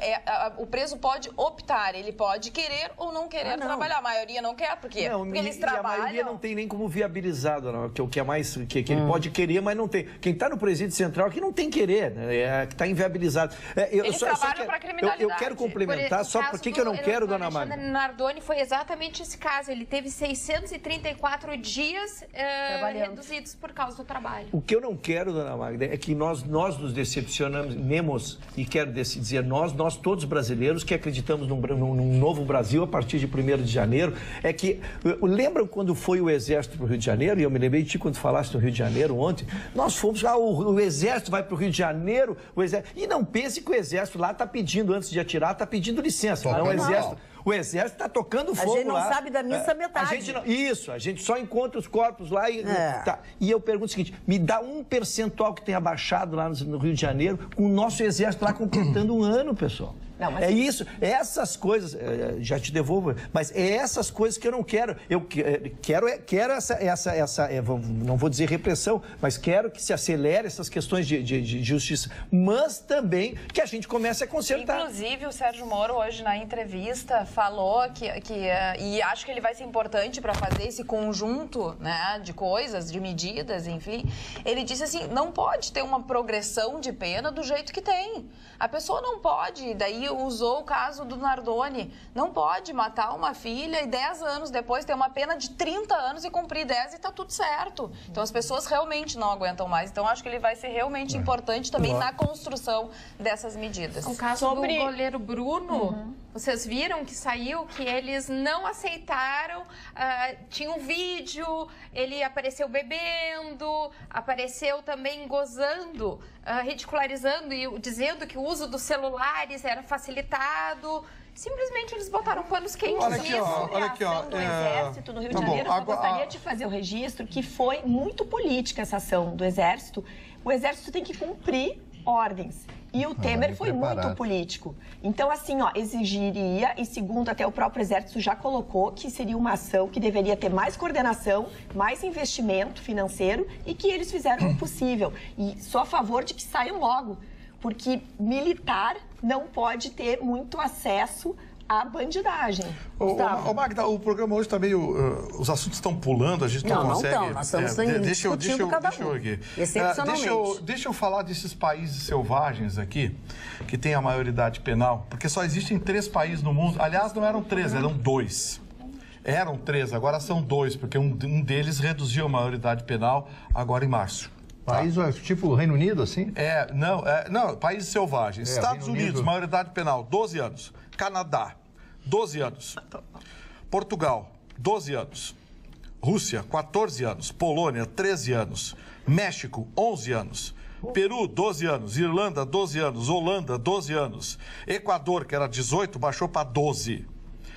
o preso pode optar, ele pode querer ou não querer trabalhar. A maioria não quer, porque eles trabalham. A maioria não tem nem como viabilizado, não, que é mais que ele pode querer, mas não tem. Quem está no presídio central aqui não tem querer, né? Que está inviabilizado. Eles trabalham para criminalidade. Eu quero complementar, só por que eu não quero, dona Magda? Nardoni foi exatamente esse caso. Ele teve 634 dias reduzidos por causa do trabalho. O que eu não quero, dona Magda, é que nós nos decepcionamos, e quero dizer nós todos brasileiros que acreditamos num novo Brasil a partir de 1º de janeiro, é que, lembram quando foi o Exército para o Rio de Janeiro, e eu me lembrei de ti quando falaste no Rio de Janeiro ontem, nós fomos, o Exército vai para o Rio de Janeiro, e não pense que o Exército lá está pedindo, antes de atirar, está pedindo licença. O Exército está tocando fogo lá. A gente não sabe da missa metade. A gente só encontra os corpos lá e... E eu pergunto o seguinte, me dá um percentual que tenha baixado lá no Rio de Janeiro, com o nosso Exército lá completando um ano, pessoal. Não, mas... É isso, essas coisas, já te devolvo, mas é essas coisas que eu não quero. Eu quero não vou dizer repressão, mas quero que se acelere essas questões de justiça, mas também que a gente comece a consertar. Inclusive, o Sérgio Moro, hoje na entrevista, falou e acho que ele vai ser importante para fazer esse conjunto, né, de coisas, de medidas, enfim. Ele disse assim, não pode ter uma progressão de pena do jeito que tem. A pessoa não pode, daí aí usou o caso do Nardoni. Não pode matar uma filha e 10 anos depois ter uma pena de 30 anos e cumprir 10 e tá tudo certo. Então as pessoas realmente não aguentam mais. Então acho que ele vai ser realmente importante também na construção dessas medidas. O caso do goleiro Bruno, vocês viram que saiu que eles não aceitaram, tinha um vídeo, ele apareceu bebendo, apareceu também gozando, ridicularizando e dizendo que o uso dos celulares era facilitado. Simplesmente eles botaram panos quentes. Olha aqui, ó. Olha aqui, ó. Do Exército no Rio de Janeiro, eu gostaria de fazer o registro que foi muito política essa ação do Exército. O Exército tem que cumprir ordens. E o Temer foi muito político. Então, assim, ó, exigiria, e segundo até o próprio Exército já colocou, que seria uma ação que deveria ter mais coordenação, mais investimento financeiro e que eles fizeram o possível. E sou a favor de que saiam logo, porque militar não pode ter muito acesso à bandidagem. Ô, Magda, o programa hoje também, os assuntos estão pulando, a gente não consegue... Não, nós estamos discutindo cada um. Aqui. Excepcionalmente. Deixa eu falar desses países selvagens aqui, que tem a maioridade penal, porque só existem 3 países no mundo, aliás, não eram 3, eram 2. Eram 3, agora são 2, porque um deles reduziu a maioridade penal agora em março. País tipo o Reino Unido, assim? Não, países selvagens. Estados Unidos, maioridade penal, 12 anos. Canadá, 12 anos. Portugal, 12 anos. Rússia, 14 anos. Polônia, 13 anos. México, 11 anos. Peru, 12 anos. Irlanda, 12 anos. Holanda, 12 anos. Equador, que era 18, baixou para 12.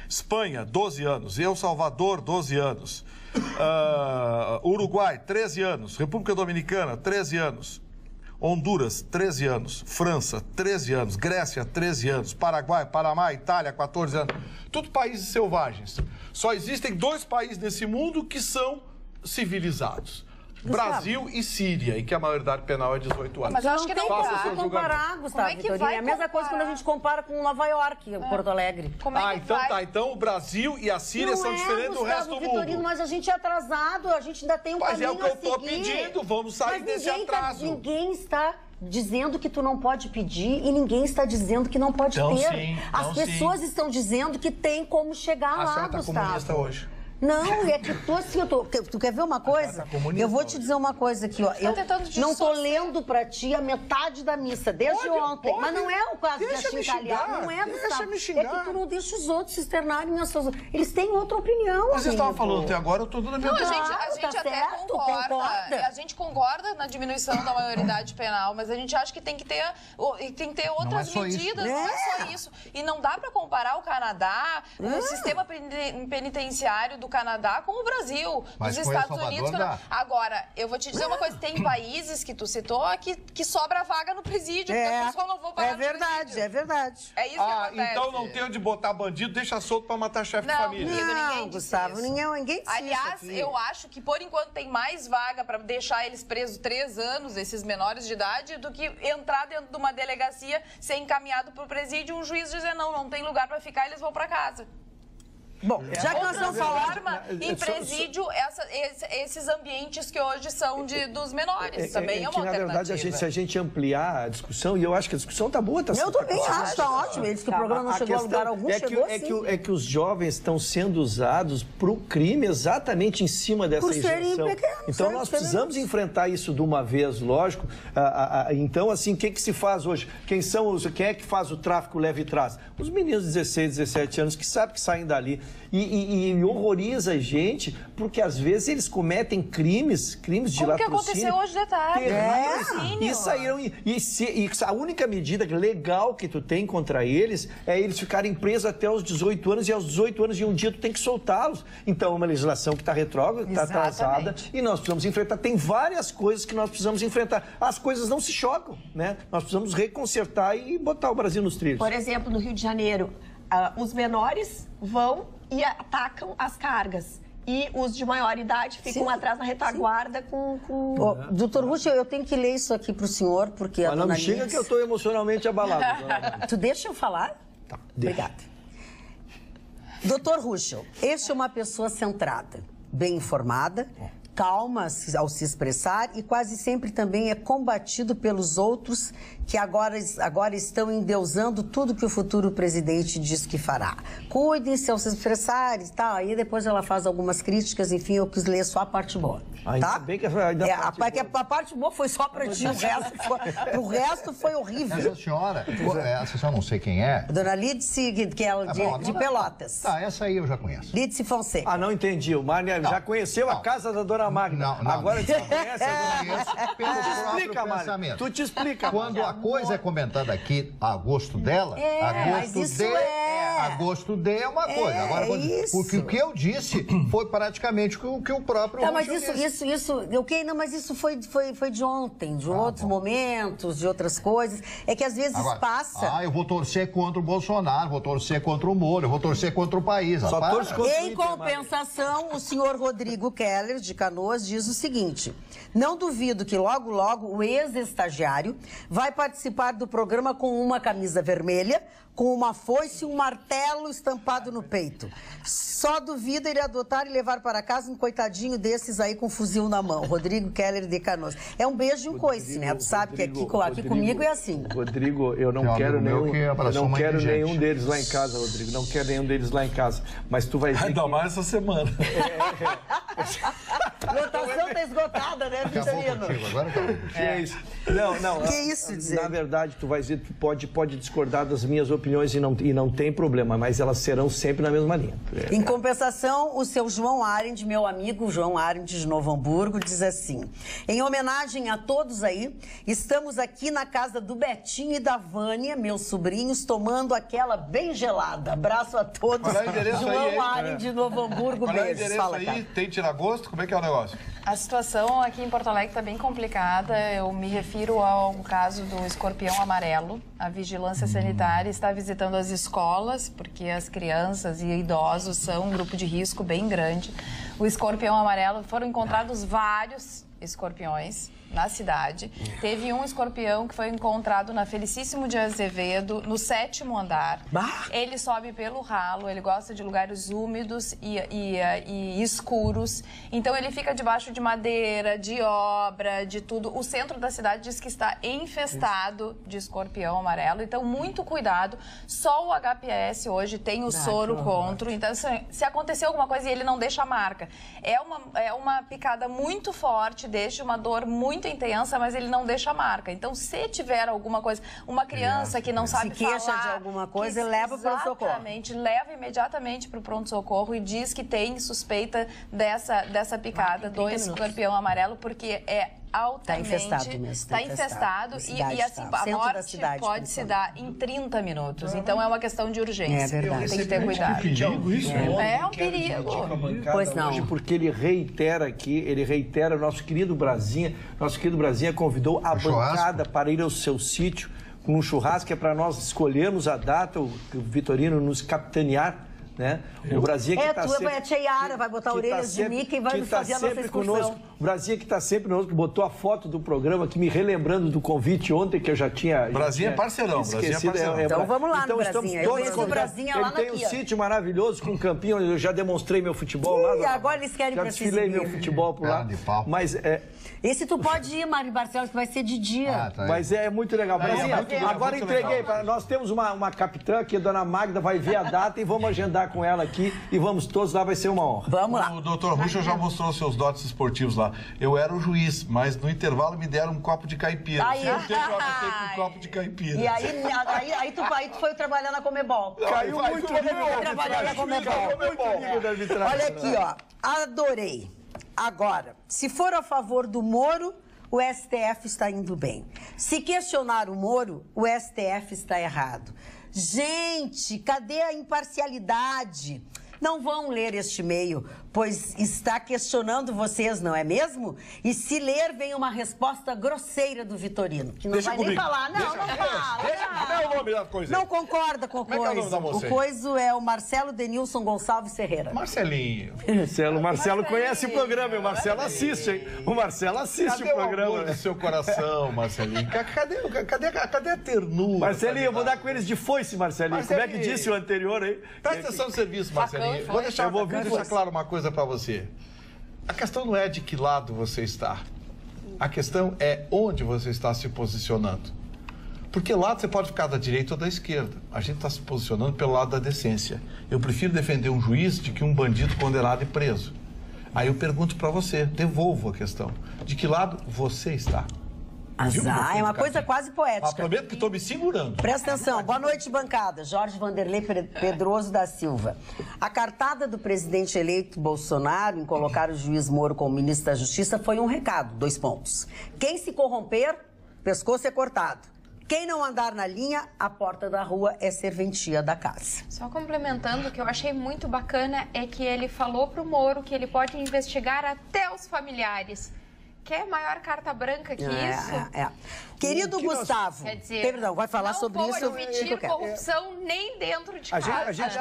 Espanha, 12 anos. El Salvador, 12 anos. Uruguai, 13 anos. República Dominicana, 13 anos. Honduras, 13 anos. França, 13 anos. Grécia, 13 anos. Paraguai, Panamá, Itália, 14 anos. Tudo países selvagens. Só existem 2 países nesse mundo que são civilizados. Brasil e Síria, em que a maioridade penal é 18 anos. Mas eu acho que não tem como comparar, Gustavo Vitorino. É a mesma coisa quando a gente compara com Nova York, Porto Alegre. Como é que então vai? tá. Então o Brasil e a Síria são diferentes do resto do mundo. Mas a gente é atrasado, a gente ainda tem um caminho a seguir. Mas é o que eu tô pedindo, vamos sair desse atraso. Ninguém está dizendo que tu não pode pedir e ninguém está dizendo que não pode ter. As pessoas estão dizendo que tem como chegar lá, Gustavo. Comunista hoje. Não, é que tu assim, tu quer ver uma coisa? Eu vou te dizer uma coisa aqui, ó. Eu não tô lendo pra ti a metade da missa, desde ontem. Mas não é o caso de achincalhar. Não é, Gustavo. Deixa me xingar. É que tu não deixa os outros externarem as suas... Eles têm outra opinião, Mas vocês estavam falando até agora, eu tô dando a minha opinião. A gente até concorda. A gente concorda na diminuição da maioridade penal, mas a gente acha que tem que ter outras medidas, não é só isso. E não dá pra comparar o Canadá, o sistema penitenciário do Canadá com o Brasil, mas dos Estados Unidos. Agora, eu vou te dizer uma coisa, tem países que tu citou que sobra vaga no presídio, porque as pessoas não vão parar no presídio. É verdade. É isso que acontece. Então não tem onde botar bandido, deixa solto pra matar chefe de família. Não, Gustavo, ninguém disse Aliás, eu acho que por enquanto tem mais vaga pra deixar eles presos 3 anos, esses menores de idade, do que entrar dentro de uma delegacia, ser encaminhado pro presídio e um juiz dizer não tem lugar pra ficar, eles vão pra casa. Bom, já que nós vamos falar em presídio, esses ambientes que hoje são dos menores, também é uma alternativa. Na verdade, se a gente ampliar a discussão, e eu acho que a discussão tá boa, tá Eu também acho, tá ótimo. Eles que o programa não chegou a lugar algum, chegou sim. É que os jovens estão sendo usados pro crime exatamente em cima dessa injeção. Então nós precisamos enfrentar isso de uma vez, lógico. Então, assim, o que se faz hoje? Quem é que faz o tráfico leve e traz? Os meninos de 16, 17 anos que sabem que saem dali. E horroriza a gente, porque às vezes eles cometem crimes de latrocínio. Como que aconteceu hoje de tarde? E saíram. E a única medida legal que tu tem contra eles é eles ficarem presos até os 18 anos, e aos 18 anos de um dia tu tem que soltá-los. Então é uma legislação que está retrógrada, está atrasada, e nós precisamos enfrentar. Tem várias coisas que nós precisamos enfrentar. As coisas não se chocam, né? Nós precisamos reconsertar e botar o Brasil nos trilhos. Por exemplo, no Rio de Janeiro, os menores vão e atacam as cargas. E os de maior idade ficam atrás na retaguarda com... Doutor Ruschel, eu tenho que ler isso aqui pro senhor, porque a dona Não me chega que eu estou emocionalmente abalado. Tu deixa eu falar? Tá, obrigada. Doutor Ruschel, este é uma pessoa centrada, bem informada, calma ao se expressar e quase sempre também é combatido pelos outros que agora estão endeusando tudo que o futuro presidente diz que fará. Cuidem-se ao se expressar e tal. Aí depois ela faz algumas críticas, enfim, eu quis ler só a parte boa. Ainda bem que a parte boa foi só para ti, o resto foi horrível. Essa senhora não sei quem é. Dona Lídice, que é de Pelotas. Tá, essa aí eu já conheço. Lídice Fonseca. Ah, não entendi. O Magno já conheceu a casa da Dona Magna. Não. Agora você conhece a Dona Magna. Pelo próprio pensamento. Tu te explica, quando a coisa é comentada aqui a gosto dela, a gosto de é uma coisa. Agora, porque o que eu disse foi praticamente o que o próprio mas isso foi de ontem, de outros momentos, de outras coisas. É que às vezes passa... eu vou torcer contra o Bolsonaro, vou torcer contra o Moro, eu vou torcer contra o país. Em compensação, o senhor Rodrigo Keller, de Canoas, diz o seguinte: não duvido que logo, logo, o ex-estagiário vai participar do programa com uma camisa vermelha, com uma foice e um martelo estampado no peito. Só duvido ele adotar e levar para casa um coitadinho desses aí com um fuzil na mão. Rodrigo Keller de Canoas. É um beijo e um coice, né? Tu sabe que aqui comigo é assim. Rodrigo, eu não quero nenhum deles lá em casa, Rodrigo. Não quero nenhum deles lá em casa. Mas tu vai ver. Ainda mais essa semana. A lotação tá esgotada, né, Vitorino? Agora que é isso? Não. Que isso dizer? Na verdade, tu vai dizer, tu pode discordar das minhas opiniões e não tem problema, mas elas serão sempre na mesma linha. Em compensação, o seu João Arendt, meu amigo João Arendt de Novo Hamburgo, diz assim: em homenagem a todos aí, estamos aqui na casa do Betinho e da Vânia, meus sobrinhos, tomando aquela bem gelada. Abraço a todos. Qual é o endereço João Arendt de Novo Hamburgo, Qual beijos. É o endereço Fala, aí? cara. Tem tiragosto? Como é que é o negócio? A situação aqui em Porto Alegre está bem complicada. Eu me refiro ao caso do escorpião amarelo. A vigilância sanitária está visitando as escolas, porque as crianças e idosos são um grupo de risco bem grande. O escorpião amarelo, foram encontrados vários escorpiões na cidade. Teve um escorpião que foi encontrado na Felicíssimo de Azevedo, no 7º andar. Ele sobe pelo ralo, ele gosta de lugares úmidos e escuros. Então ele fica debaixo de madeira, de obra, de tudo. O centro da cidade diz que está infestado de escorpião amarelo. Então, muito cuidado. Só o HPS hoje tem o soro contra. Então, se acontecer alguma coisa e ele não deixa a marca. É uma picada muito forte, deixa uma dor muito intensa, mas ele não deixa a marca. Então, se tiver alguma coisa, uma criança que não sabe falar... Se queixa de alguma coisa, leva para o socorro. Exatamente, leva imediatamente para o pronto-socorro e diz que tem suspeita dessa picada do escorpião amarelo, porque é altamente... Está infestado mesmo. Está infestado e assim, a morte pode se dar em 30 minutos. Então, é uma questão de urgência. É verdade. Tem que ter cuidado. É um perigo. Pois não. Hoje, porque ele reitera o nosso querido Brasinha. Nosso querido Brasinha convidou a bancada para ir ao seu sítio com um churrasco, que é para nós escolhermos a data, o Vitorino nos capitanear. Né? O Brasil que está sempre... a tia Yara vai botar orelhas de Mickey e vai nos fazer a nossa excursão. Conosco. O Brasil que está sempre conosco, botou a foto do programa, que me relembrando do convite ontem, que eu já tinha... Brasil é parceirão, Então vamos lá no Brasinha. Eu conheço o Brasinha lá na Ele tem um sítio maravilhoso com um campinho, eu já demonstrei meu futebol lá. E agora eles querem para se desfilei meu futebol por lá. Mas esse tu pode ir, Mari Barcelos, que vai ser de dia. Mas é muito legal. Brasinha, agora entreguei. Nós temos uma capitã que a dona Magda vai ver a data e vamos agendar com ela aqui e vamos todos lá, vai ser uma honra. Vamos lá. O doutor Ruschel já mostrou seus dotes esportivos lá. Eu era o juiz, mas no intervalo me deram um copo de caipira. Aí, eu optei por um copo de caipira. E aí tu foi trabalhar na Comebol. Caiu muito bem. Trabalhar na Comebol. Olha aqui, ó. Adorei. Agora, se for a favor do Moro, o STF está indo bem. Se questionar o Moro, o STF está errado. Gente, cadê a imparcialidade? Não vão ler este e-mail, pois está questionando vocês, não é mesmo? E se ler, vem uma resposta grosseira do Vitorino, que não vai nem falar. Não fala. Não concorda com o Coiso. O Coiso é o Marcelo Denilson Gonçalves Ferreira. Marcelinho. Marcelo conhece o programa, e o Marcelo assiste, hein? O Marcelo assiste o programa. Cadê o do seu coração, Marcelinho? Cadê a ternura? Marcelinho, eu vou dar com eles de foice, Marcelinho. Como é que disse o anterior, hein? Presta atenção no serviço, Marcelinho. Vou deixar claro uma coisa pra você. A questão não é de que lado você está. A questão é onde você está se posicionando. Porque lado você pode ficar da direita ou da esquerda. A gente está se posicionando pelo lado da decência. Eu prefiro defender um juiz do que um bandido condenado e preso. Aí eu pergunto para você, devolvo a questão. De que lado você está? Azar, é uma coisa quase poética. Prometo que estou me segurando. Presta atenção. Boa noite, bancada. Jorge Vanderlei Pedroso da Silva. A cartada do presidente eleito Bolsonaro em colocar o juiz Moro como ministro da Justiça foi um recado, 2 pontos. Quem se corromper, pescoço é cortado. Quem não andar na linha, a porta da rua é serventia da casa. Só complementando, o que eu achei muito bacana é que ele falou pro Moro que ele pode investigar até os familiares. Quer maior carta branca que isso? Querido Gustavo, quer dizer, perdão, vai falar sobre isso? Não vou admitir corrupção nem dentro de casa. A gente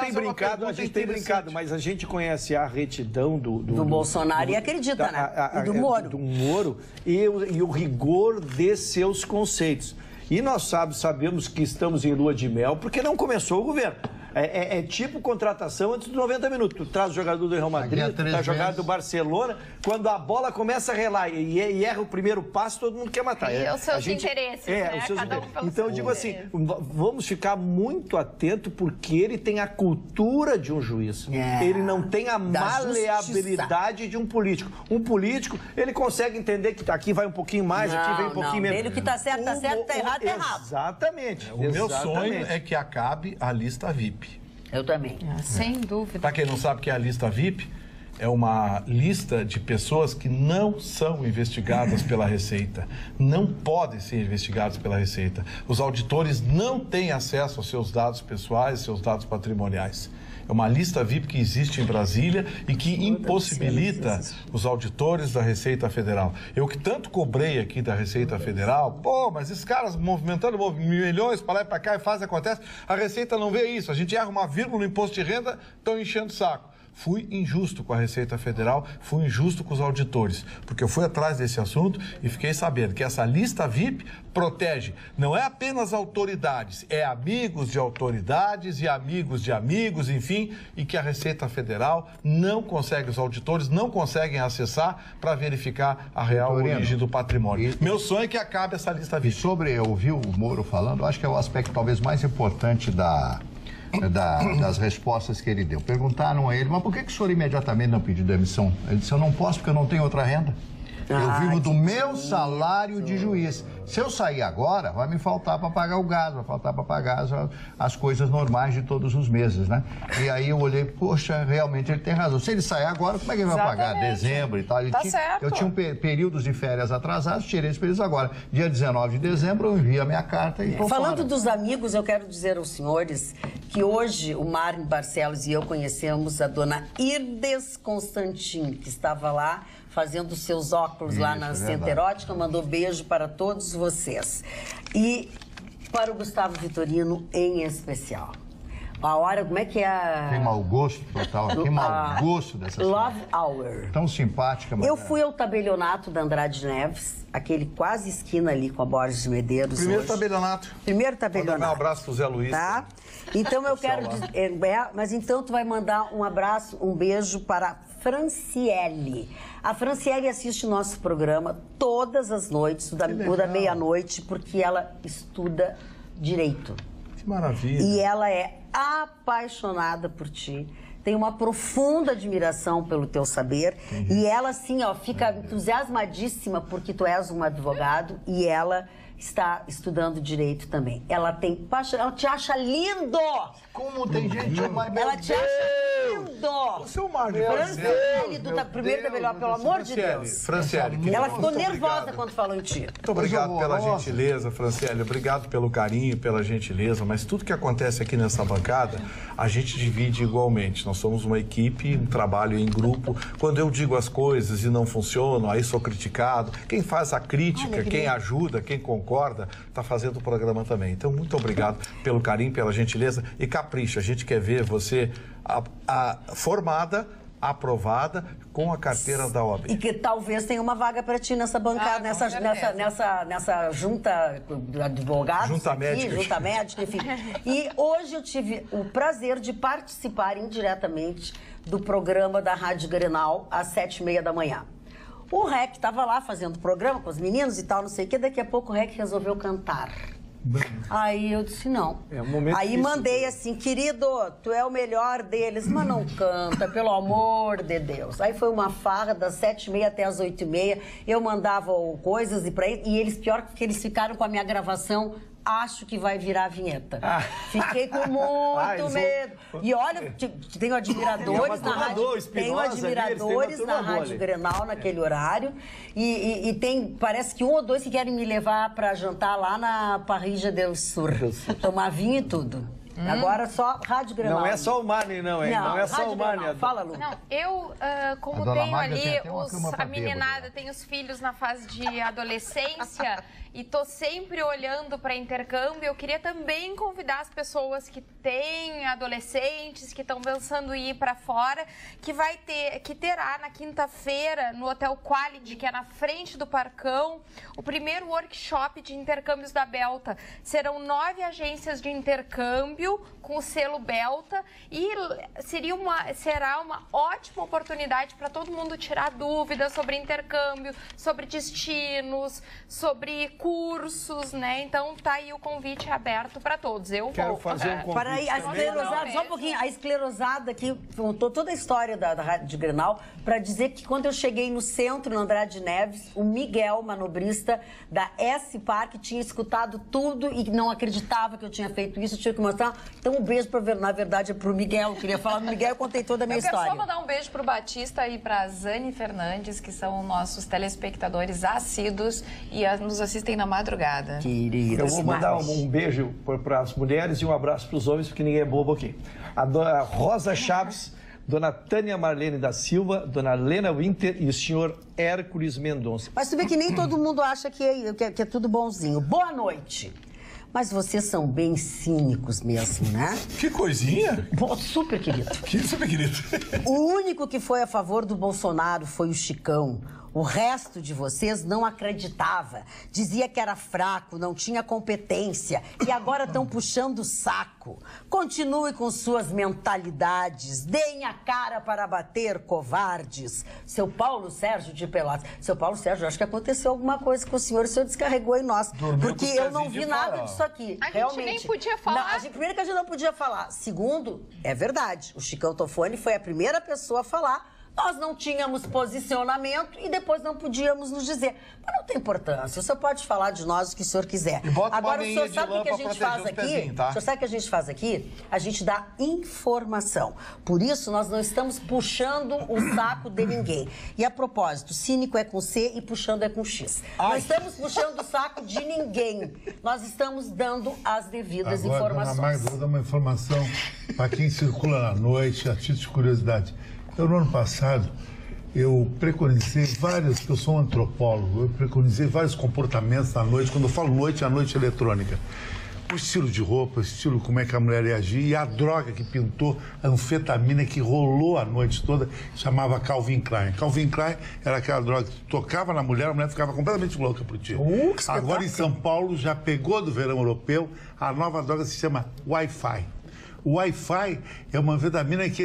tem brincado, mas a gente conhece a retidão do Bolsonaro e acredita, né? Do Moro. Do Moro e o rigor de seus conceitos. E nós sabemos que estamos em lua de mel porque não começou o governo. É tipo contratação antes dos 90 minutos. Tu traz o jogador do Real Madrid, tu traz o jogador do Barcelona, quando a bola começa a relar e erra o primeiro passo, todo mundo quer matar. E os seus interesses, né? Cada um então eu digo assim, vamos ficar muito atento porque ele tem a cultura de um juiz. Ele não tem a maleabilidade de um político. Um político, ele consegue entender que aqui vai um pouquinho mais, aqui vem um pouquinho menos. Ele que tá certo, tá certo, tá errado, tá errado. Exatamente. O meu sonho é que acabe a lista VIP. Eu também. Sem dúvida. Para quem não sabe o que é a lista VIP, é uma lista de pessoas que não são investigadas pela Receita. Não podem ser investigadas pela Receita. Os auditores não têm acesso aos seus dados pessoais, seus dados patrimoniais. É uma lista VIP que existe em Brasília e que impossibilita os auditores da Receita Federal. Eu que tanto cobrei aqui da Receita Federal, mas esses caras movimentando milhões para lá e para cá e fazem, acontece, a Receita não vê isso. A gente erra uma vírgula no imposto de renda, estão enchendo o saco. Fui injusto com a Receita Federal, fui injusto com os auditores, porque eu fui atrás desse assunto e fiquei sabendo que essa lista VIP protege, não é apenas autoridades, é amigos de autoridades e amigos de amigos, enfim, e que a Receita Federal não consegue, os auditores não conseguem acessar para verificar a real origem do patrimônio. Meu sonho é que acabe essa lista VIP. E sobre, eu ouvi o Moro falando, acho que é o aspecto talvez mais importante das respostas que ele deu. Perguntaram a ele, mas por que o senhor imediatamente não pediu demissão? Ele disse, eu não posso porque eu não tenho outra renda. Eu vivo do meu salário de juiz. Se eu sair agora, vai me faltar para pagar o gás, vai faltar para pagar as coisas normais de todos os meses, né? E aí eu olhei, poxa, realmente ele tem razão. Se ele sair agora, como é que ele vai pagar? Dezembro e tal. Eu tinha períodos de férias atrasados, tirei esses períodos agora. Dia 19 de dezembro, eu envio a minha carta e tô Falando fora. dos amigos, eu quero dizer aos senhores que hoje o Marne Barcelos e eu conhecemos a dona Irdes Constantin, que estava lá fazendo seus óculos lá na Centro Erótica, mandou beijo para todos vocês. E para o Gustavo Vitorino em especial. A hora, como é que é a... Tem mau gosto total, tem mau gosto dessa Love Hour. Tão simpática, mas... Eu fui ao tabelionato da Andrade Neves, aquele quase esquina ali com a Borges de Medeiros. Primeiro hoje. tabelionato. Primeiro tabelionato. Mandar um abraço pro Zé Luiz. Tá? Então eu quero dizer... mas então tu vai mandar um abraço, um beijo para Franciele. A Franciele assiste o nosso programa todas as noites, o da meia-noite, porque ela estuda Direito. Que maravilha. E ela é apaixonada por ti. Tem uma profunda admiração pelo teu saber. E ela, assim, ó, fica entusiasmadíssima porque tu és um advogado e ela está estudando Direito também. Ela tem paixão, ela te acha lindo! Como tem gente... Ela te acha lindo! O seu Mário Franciele, do primeiro tabelião, pelo amor de Deus. Franciele, Ela ficou nervosa quando falou em ti. Muito obrigado pela gentileza, Franciele. Obrigado pelo carinho, pela gentileza. Mas tudo que acontece aqui nessa bancada, a gente divide igualmente. Nós somos uma equipe, um trabalho em grupo. Quando eu digo as coisas e não funcionam, aí sou criticado. Quem faz a crítica, quem ajuda, quem concorda, está fazendo o programa também. Então, muito obrigado pelo carinho, pela gentileza. E capricha, a gente quer ver você formada aprovada com a carteira da OAB. E que talvez tenha uma vaga para ti nessa bancada, nessa junta de advogados. Junta aqui, médica. Junta médica, enfim. E hoje eu tive o prazer de participar indiretamente do programa da Rádio Grenal às 7h30 da manhã. O REC estava lá fazendo programa com os meninos e tal, não sei o que, daqui a pouco o REC resolveu cantar. Aí eu disse não. Aí mandei assim, querido, tu é o melhor deles, mas não canta, pelo amor de Deus. Aí foi uma farra das 7h30 até as 8h30. Eu mandava coisas e eles, pior que eles ficaram com a minha gravação. Acho que vai virar a vinheta. Fiquei com muito medo. E olha, tenho admiradores na Rádio Grenal naquele horário. E tem, parece que um ou dois que querem me levar para jantar lá na Parrilla del Sur. Tomar vinho e tudo. Agora só Rádio Grenal. Não é só o Mani, não, hein? Não é só o Mani. Fala, Lu. Não, eu, como tenho ali a meninada, tenho os filhos na fase de adolescência e tô sempre olhando para intercâmbio, eu queria também convidar as pessoas que têm adolescentes, que estão pensando em ir para fora, que terá na quinta-feira no Hotel Quality, que é na frente do Parcão, o primeiro workshop de intercâmbios da Belta. Serão 9 agências de intercâmbio com o selo Belta e será uma ótima oportunidade para todo mundo tirar dúvidas sobre intercâmbio, sobre destinos, sobre cursos, né? Então tá aí o convite aberto para todos. Eu quero vou fazer um convite. Para aí, a esclerosada, só um pouquinho, a esclerosada aqui contou toda a história da Rádio Grenal para dizer que quando eu cheguei no centro, no Andrade Neves, o Miguel, manobrista da S-Park, tinha escutado tudo e não acreditava que eu tinha feito isso, eu tinha que mostrar. Então um beijo, na verdade, é pro Miguel. Eu queria falar do Miguel, eu contei toda a minha história. Eu quero só mandar um beijo pro Batista e pra Zane Fernandes, que são nossos telespectadores assíduos e nos assistem na madrugada. Querida. Eu vou mandar um beijo para as mulheres e um abraço para os homens, porque ninguém é bobo aqui. A dona Rosa Chaves, dona Tânia Marlene da Silva, dona Lena Winter e o senhor Hércules Mendonça. Mas tu vê que nem todo mundo acha que é tudo bonzinho. Boa noite. Mas vocês são bem cínicos mesmo, né? Que coisinha! Super querido. Que super querido. O único que foi a favor do Bolsonaro foi o Chicão. O resto de vocês não acreditava. Dizia que era fraco, não tinha competência. E agora estão puxando o saco. Continue com suas mentalidades. Deem a cara para bater, covardes. Seu Paulo Sérgio de Pelotas. Seu Paulo Sérgio, acho que aconteceu alguma coisa com o senhor descarregou em nós. Porque eu não vi nada disso aqui. A gente nem podia falar. Primeiro que a gente não podia falar. Segundo, é verdade. O Chicão Tofone foi a primeira pessoa a falar. Nós não tínhamos posicionamento e depois não podíamos nos dizer. Mas não tem importância, o senhor pode falar de nós o que o senhor quiser. Agora, o senhor sabe o que a gente faz aqui? Tá? O senhor sabe o que a gente faz aqui? A gente dá informação. Por isso, nós não estamos puxando o saco de ninguém. E a propósito, cínico é com C e puxando é com X. Não estamos puxando o saco de ninguém. Nós estamos dando as devidas informações. Dona Magda, vou dar uma informação para quem circula na noite, a título de curiosidade. No ano passado, eu preconizei eu sou um antropólogo, eu preconizei vários comportamentos na noite. Quando eu falo noite, é a noite eletrônica. O estilo de roupa, o estilo como é que a mulher ia agir, e a droga que pintou, a anfetamina que rolou a noite toda, chamava Calvin Klein. Calvin Klein era aquela droga que tocava na mulher, a mulher ficava completamente louca por ti. Agora em São Paulo, já pegou do verão europeu, a nova droga se chama Wi-Fi. O Wi-Fi é uma anfetamina que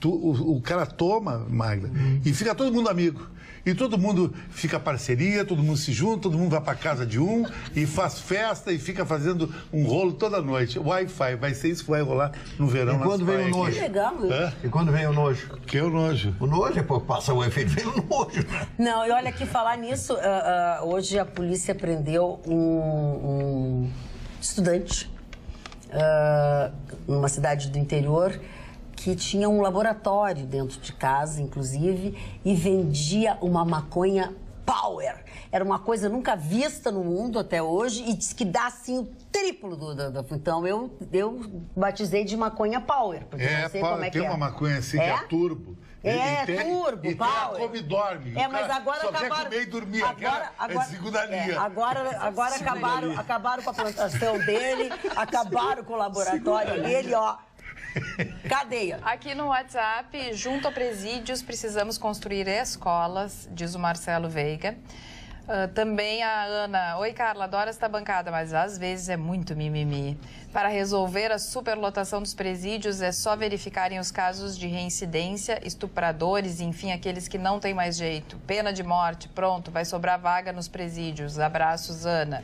o cara toma, Magda, e fica todo mundo amigo. E todo mundo fica parceria, todo mundo se junta, todo mundo vai para casa de um e faz festa e fica fazendo um rolo toda noite. O Wi-Fi vai ser isso que vai rolar no verão. E quando vem o nojo? Que legal, E quando vem o nojo? Que é o nojo? O nojo é por passar o efeito, vem o nojo. Não, e olha aqui, falar nisso, hoje a polícia prendeu um estudante numa cidade do interior que tinha um laboratório dentro de casa, inclusive, e vendia uma maconha power. Era uma coisa nunca vista no mundo até hoje e diz que dá, assim, o triplo do... Então, eu batizei de maconha power, porque não sei como é que é. Tem uma maconha assim que é turbo. Turbo, e power. Tem a come dorme. Mas agora só acabaram... quer comer e dormir. É segunda linha. Agora acabaram com a plantação dele, acabaram com o laboratório dele, ó. Cadeia. Aqui no WhatsApp, junto a presídios, precisamos construir escolas, diz o Marcelo Veiga. Também a Ana. Oi, Carla, adoro esta bancada, mas às vezes é muito mimimi. Para resolver a superlotação dos presídios, é só verificarem os casos de reincidência, estupradores, enfim, aqueles que não têm mais jeito. Pena de morte, pronto, vai sobrar vaga nos presídios. Abraços, Ana.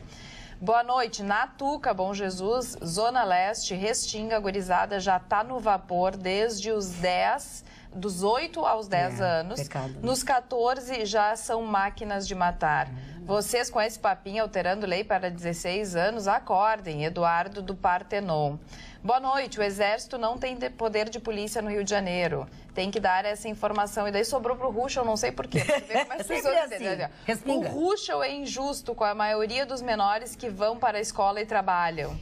Boa noite. Na Tuca, Bom Jesus, Zona Leste, Restinga, gurizada, já está no vapor desde os 10... dos 8 aos 10 anos. Pecado, né? Nos 14 já são máquinas de matar. Vocês com esse papinho alterando lei para 16 anos, acordem. Eduardo do Partenon. Boa noite. O Exército não tem poder de polícia no Rio de Janeiro. Tem que dar essa informação. E daí sobrou pro Ruschel, não sei porquê. O Ruschel é injusto com a maioria dos menores que vão para a escola e trabalham.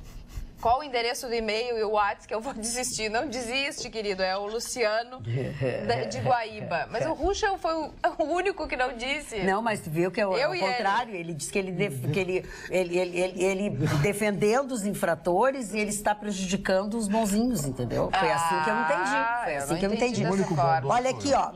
Qual o endereço do e-mail e o WhatsApp que eu vou desistir? Não desiste, querido. É o Luciano de Guaíba. Mas o Ruschel foi o único que não disse. Não, mas tu viu que é o contrário. Ele disse que ele defendendo os infratores e ele está prejudicando os bonzinhos, entendeu? Foi assim que eu entendi. Foi assim que eu entendi. Olha aqui, ó.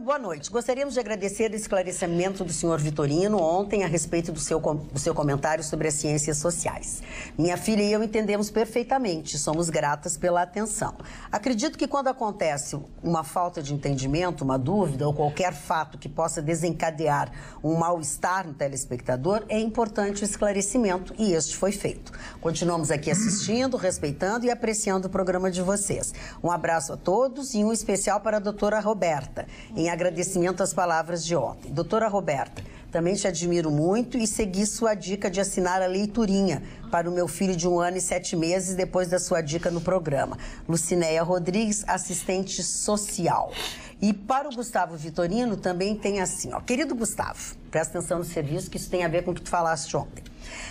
Boa noite. Gostaríamos de agradecer o esclarecimento do senhor Vitorino ontem a respeito do seu comentário sobre as ciências sociais. Minha filha e eu entendemos perfeitamente, somos gratas pela atenção. Acredito que quando acontece uma falta de entendimento, uma dúvida ou qualquer fato que possa desencadear um mal-estar no telespectador, é importante o esclarecimento e este foi feito. Continuamos aqui assistindo, respeitando e apreciando o programa de vocês. Um abraço a todos e um especial para a doutora Roberta, em agradecimento às palavras de ontem. Doutora Roberta, também te admiro muito e segui sua dica de assinar a leiturinha para o meu filho de 1 ano e 7 meses depois da sua dica no programa. Lucinéia Rodrigues, assistente social. E para o Gustavo Vitorino também tem assim, ó. Querido Gustavo, presta atenção no serviço que isso tem a ver com o que tu falaste ontem.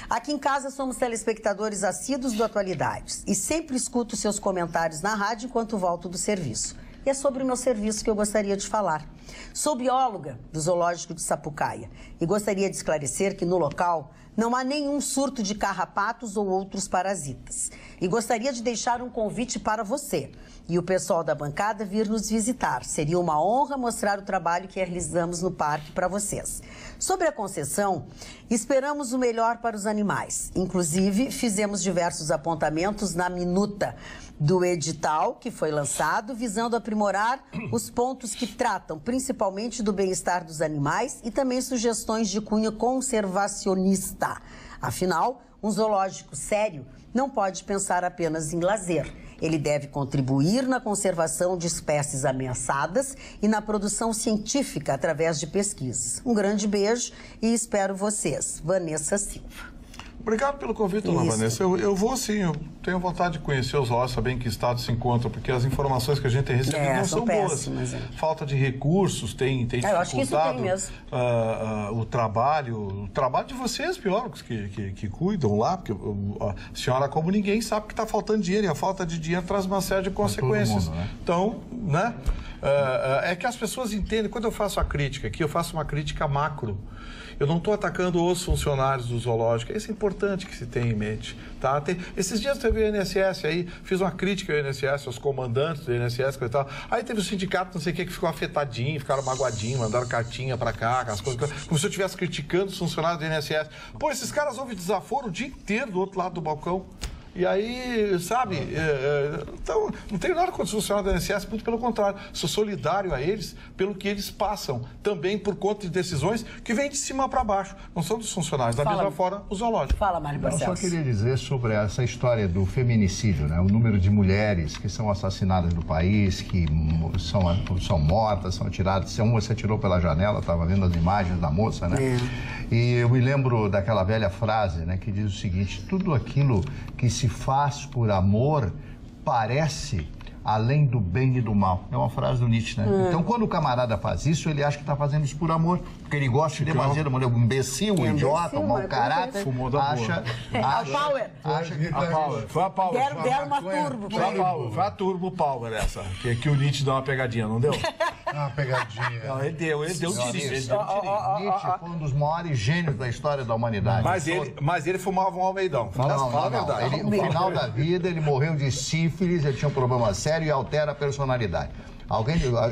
Aqui em casa somos telespectadores assíduos do Atualidades e sempre escuto seus comentários na rádio enquanto volto do serviço. E é sobre o meu serviço que eu gostaria de falar. Sou bióloga do Zoológico de Sapucaia e gostaria de esclarecer que no local não há nenhum surto de carrapatos ou outros parasitas. E gostaria de deixar um convite para você e o pessoal da bancada vir nos visitar. Seria uma honra mostrar o trabalho que realizamos no parque para vocês. Sobre a concessão, esperamos o melhor para os animais. Inclusive, fizemos diversos apontamentos na minuta do edital que foi lançado, visando aprimorar os pontos que tratam principalmente do bem-estar dos animais e também sugestões de cunho conservacionista. Afinal, um zoológico sério não pode pensar apenas em lazer. Ele deve contribuir na conservação de espécies ameaçadas e na produção científica através de pesquisas. Um grande beijo e espero vocês. Vanessa Silva. Obrigado pelo convite, dona Vanessa. Eu vou sim, eu tenho vontade de conhecer os zoológicos, saber em que estado se encontram, porque as informações que a gente tem recebido não são péssimas, boas. Falta de recursos, tem dificultado. Eu acho que isso tem mesmo. O trabalho de vocês, biólogos, que cuidam lá, porque a senhora, como ninguém, sabe que está faltando dinheiro, e a falta de dinheiro traz uma série de consequências. Mundo, né? Então, né? É que as pessoas entendem, quando eu faço a crítica aqui, eu faço uma crítica macro. Eu não estou atacando os funcionários do zoológico. Isso é importante que se tenha em mente. Tá? Esses dias teve o INSS aí, fiz uma crítica ao INSS, aos comandantes do INSS e tal. Aí teve o sindicato, não sei o que ficou afetadinho, ficaram magoadinhos, mandaram cartinha para cá, as coisas, como se eu estivesse criticando os funcionários do INSS. Pô, esses caras ouvem desaforo o dia inteiro do outro lado do balcão. E aí, sabe, então, não tenho nada contra os funcionários da INSS, muito pelo contrário, sou solidário a eles pelo que eles passam, também por conta de decisões que vêm de cima para baixo, não são dos funcionários, da mesma forma, os zoológicos. Fala, Mário Barcelos. Eu só queria dizer sobre essa história do feminicídio, né? O número de mulheres que são assassinadas no país, que são mortas, são atiradas, uma se atirou pela janela, estava vendo as imagens da moça, né? E eu me lembro daquela velha frase, né, que diz o seguinte: tudo aquilo que se faz por amor parece além do bem e do mal. É uma frase do Nietzsche, né? Então, quando o camarada faz isso, ele acha que está fazendo isso por amor, porque ele gosta de fazer uma mulher, um imbecil, um idiota, um mau caráter, acha... Foi a Power. Deram uma turbo. Foi a Turbo Power essa, que o Nietzsche dá uma pegadinha, não deu? Uma pegadinha. Não, ele deu tiro. Nietzsche foi um dos maiores gênios da história da humanidade. Mas ele fumava um almeidão. Fala a verdade. No final da vida, ele morreu de sífilis, ele tinha um problema sério e altera a personalidade.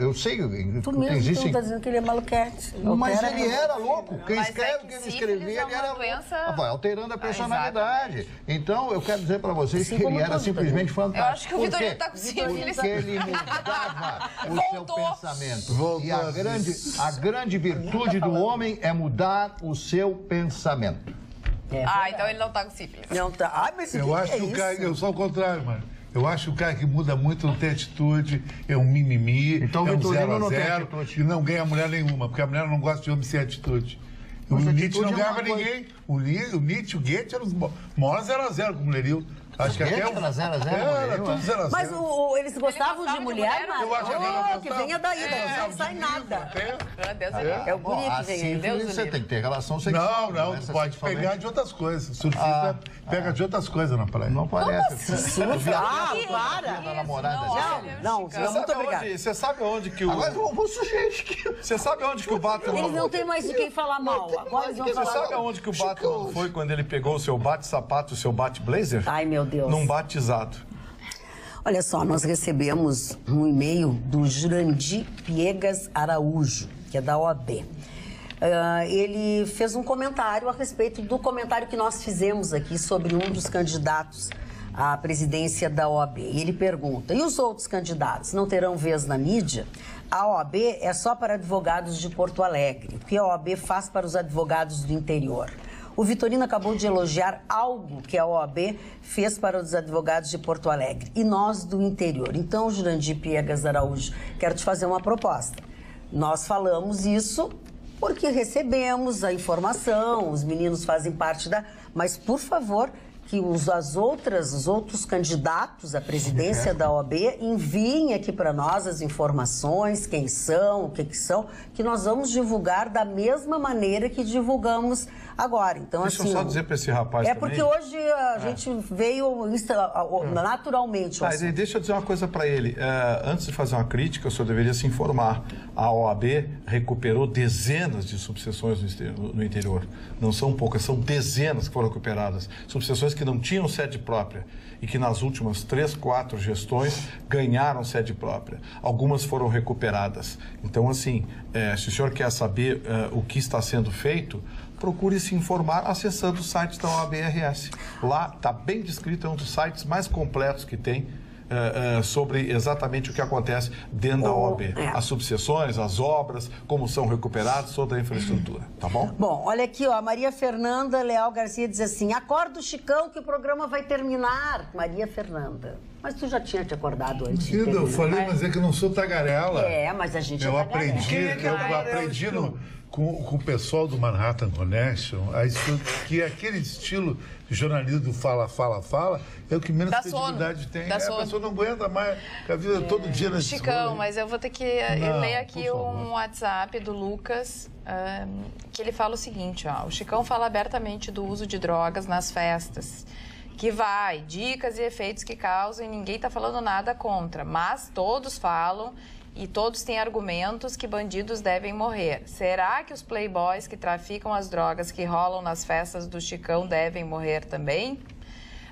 Eu sei, Tu mesmo está dizendo que ele é maluquete. Mas ele era louco. Quem escreve o que ele escrevia, ele era doença... vai alterando a personalidade. Então, eu quero dizer para vocês que ele era simplesmente fantástico. Eu acho que o Vitorino está com sífilis. Porque ele mudava o seu pensamento. E a grande virtude do homem é mudar o seu pensamento. Então ele não está com sífilis. Não tá. Mas eu acho que o cara, eu sou ao contrário, mano. Eu acho que o cara que muda muito não tem atitude, é um mimimi, então, é um Vitorino 0 a 0 e não ganha mulher nenhuma, porque a mulher não gosta de homem sem atitude. O Nietzsche não ganhava ninguém. O Nietzsche, o Goethe eram os maiores 0 a 0 com o mulherio. Acho que até era 0 a 0. Era tudo 0 a 0. Mas eles gostavam de mulher, mas eu acho que venha daí, não sai nada. É o guri que vem aí, Deus você tem que ter relação sexual. Não, tu pode pegar de outras coisas. Surfista pega de outras coisas na praia. Não parece. Para! Não, muito obrigado. Você sabe onde que o... Agora vou sugerir que... Você sabe onde que o Batman... Eles não tem mais de quem falar mal. Agora eles vão falar... Você sabe aonde que o Batman foi quando ele pegou o seu bate-sapato, o seu bate-blazer? Ai, meu Deus. Num batizado. Olha só, nós recebemos um e-mail do Jurandir Piegas Araújo, que é da OAB. Ele fez um comentário a respeito do comentário que nós fizemos aqui sobre um dos candidatos à presidência da OAB. E ele pergunta, e os outros candidatos não terão vez na mídia? A OAB é só para advogados de Porto Alegre. O que a OAB faz para os advogados do interior? O Vitorino acabou de elogiar algo que a OAB fez para os advogados de Porto Alegre e nós do interior. Então, Jurandir Piegas Araújo, quero te fazer uma proposta. Nós falamos isso porque recebemos a informação, os meninos fazem parte da... Mas, por favor, que os outros candidatos à presidência da OAB enviem aqui para nós as informações, quem são, o que são, que nós vamos divulgar da mesma maneira que divulgamos agora. Então, deixa eu só dizer para esse rapaz também. Porque hoje a gente veio naturalmente. Deixa eu dizer uma coisa para ele. Antes de fazer uma crítica, o senhor deveria se informar. A OAB recuperou dezenas de subseções no interior. Não são poucas, são dezenas que foram recuperadas. Subseções que não tinham sede própria e que nas últimas 3, 4 gestões ganharam sede própria. Algumas foram recuperadas. Então, assim, se o senhor quer saber o que está sendo feito, procure se informar acessando o site da OAB-RS. Lá está bem descrito, é um dos sites mais completos que tem sobre exatamente o que acontece dentro da OAB. As subseções, as obras, como são recuperadas, toda a infraestrutura, tá bom? Bom, olha aqui, ó, a Maria Fernanda Leal Garcia diz assim, acorda o Chicão que o programa vai terminar. Maria Fernanda. Mas tu já tinha te acordado antes. Eu falei, mas é que eu não sou tagarela. Mas a gente eu aprendi com o pessoal do Manhattan Connection que aquele estilo de jornalismo do fala, é o que menos credibilidade tem. A pessoa não aguenta mais, a vida todo dia nesse Chicão, mas eu vou ter que ler aqui um WhatsApp do Lucas, que ele fala o seguinte, ó, o Chicão fala abertamente do uso de drogas nas festas, que vai, dicas e efeitos que causam e ninguém está falando nada contra, mas todos falam e todos têm argumentos que bandidos devem morrer. Será que os playboys que traficam as drogas que rolam nas festas do Chicão devem morrer também?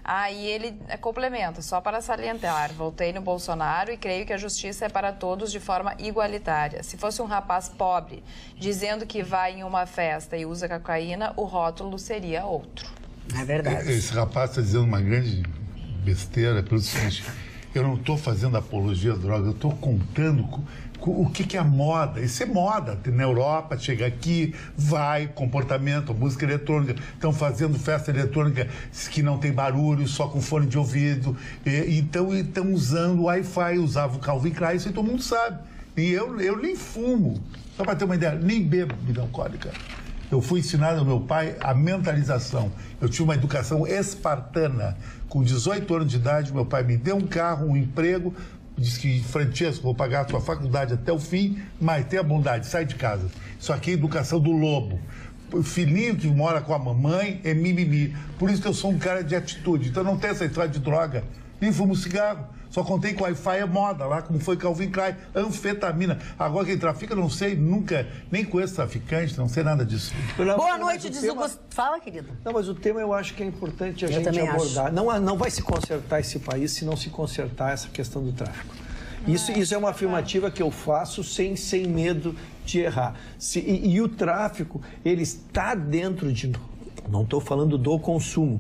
Aí ele complementa, só para salientar, voltei no Bolsonaro e creio que a justiça é para todos de forma igualitária. Se fosse um rapaz pobre dizendo que vai em uma festa e usa cocaína, o rótulo seria outro. É verdade. Esse rapaz está dizendo uma grande besteira pelo seguinte... Eu não estou fazendo apologia à droga, eu estou contando o que é moda. Isso é moda. Na Europa, chega aqui, vai, comportamento, música eletrônica. Estão fazendo festa eletrônica que não tem barulho, só com fone de ouvido. Então, estão usando Wi-Fi, usavam o Calvin Klein, isso aí todo mundo sabe. E eu nem fumo. Só para ter uma ideia, nem bebo bebida alcoólica. Eu fui ensinado ao meu pai a mentalização. Eu tinha uma educação espartana. Com 18 anos de idade, meu pai me deu um carro, um emprego, disse que, Francesco, vou pagar a sua faculdade até o fim, mas tenha bondade, sai de casa. Isso aqui é educação do lobo. O filhinho que mora com a mamãe é mimimi. Por isso que eu sou um cara de atitude. Então não tem essa história de droga, nem fumo cigarro. Só contei que o Wi-Fi é moda lá, como foi Calvin Klein, anfetamina. Agora quem trafica, não sei, nunca, nem conheço traficante, não sei nada disso. Boa noite, diz o Gustavo. Fala, querido. Não, mas o tema eu acho que é importante a gente abordar. Não vai se consertar esse país se não se consertar essa questão do tráfico. Isso é uma afirmativa que eu faço sem medo de errar. E o tráfico, ele está dentro de... Não estou falando do consumo.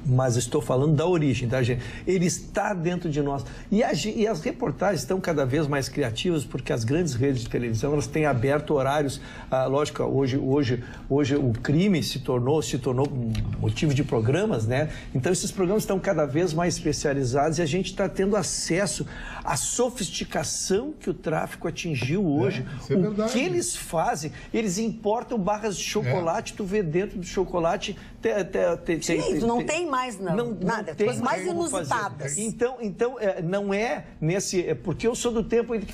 Mas estou falando da origem, tá, gente? Ele está dentro de nós. E as reportagens estão cada vez mais criativas, porque as grandes redes de televisão, elas têm aberto horários. Lógico, hoje o crime se tornou motivo de programas, né? Então, esses programas estão cada vez mais especializados e a gente está tendo acesso à sofisticação que o tráfico atingiu hoje. Isso é verdade. O que eles fazem? Eles importam barras de chocolate, tu vê dentro do chocolate... não tem mais, nada. Coisas mais inusitadas. Então, não é nesse... Porque eu sou do tempo ainda que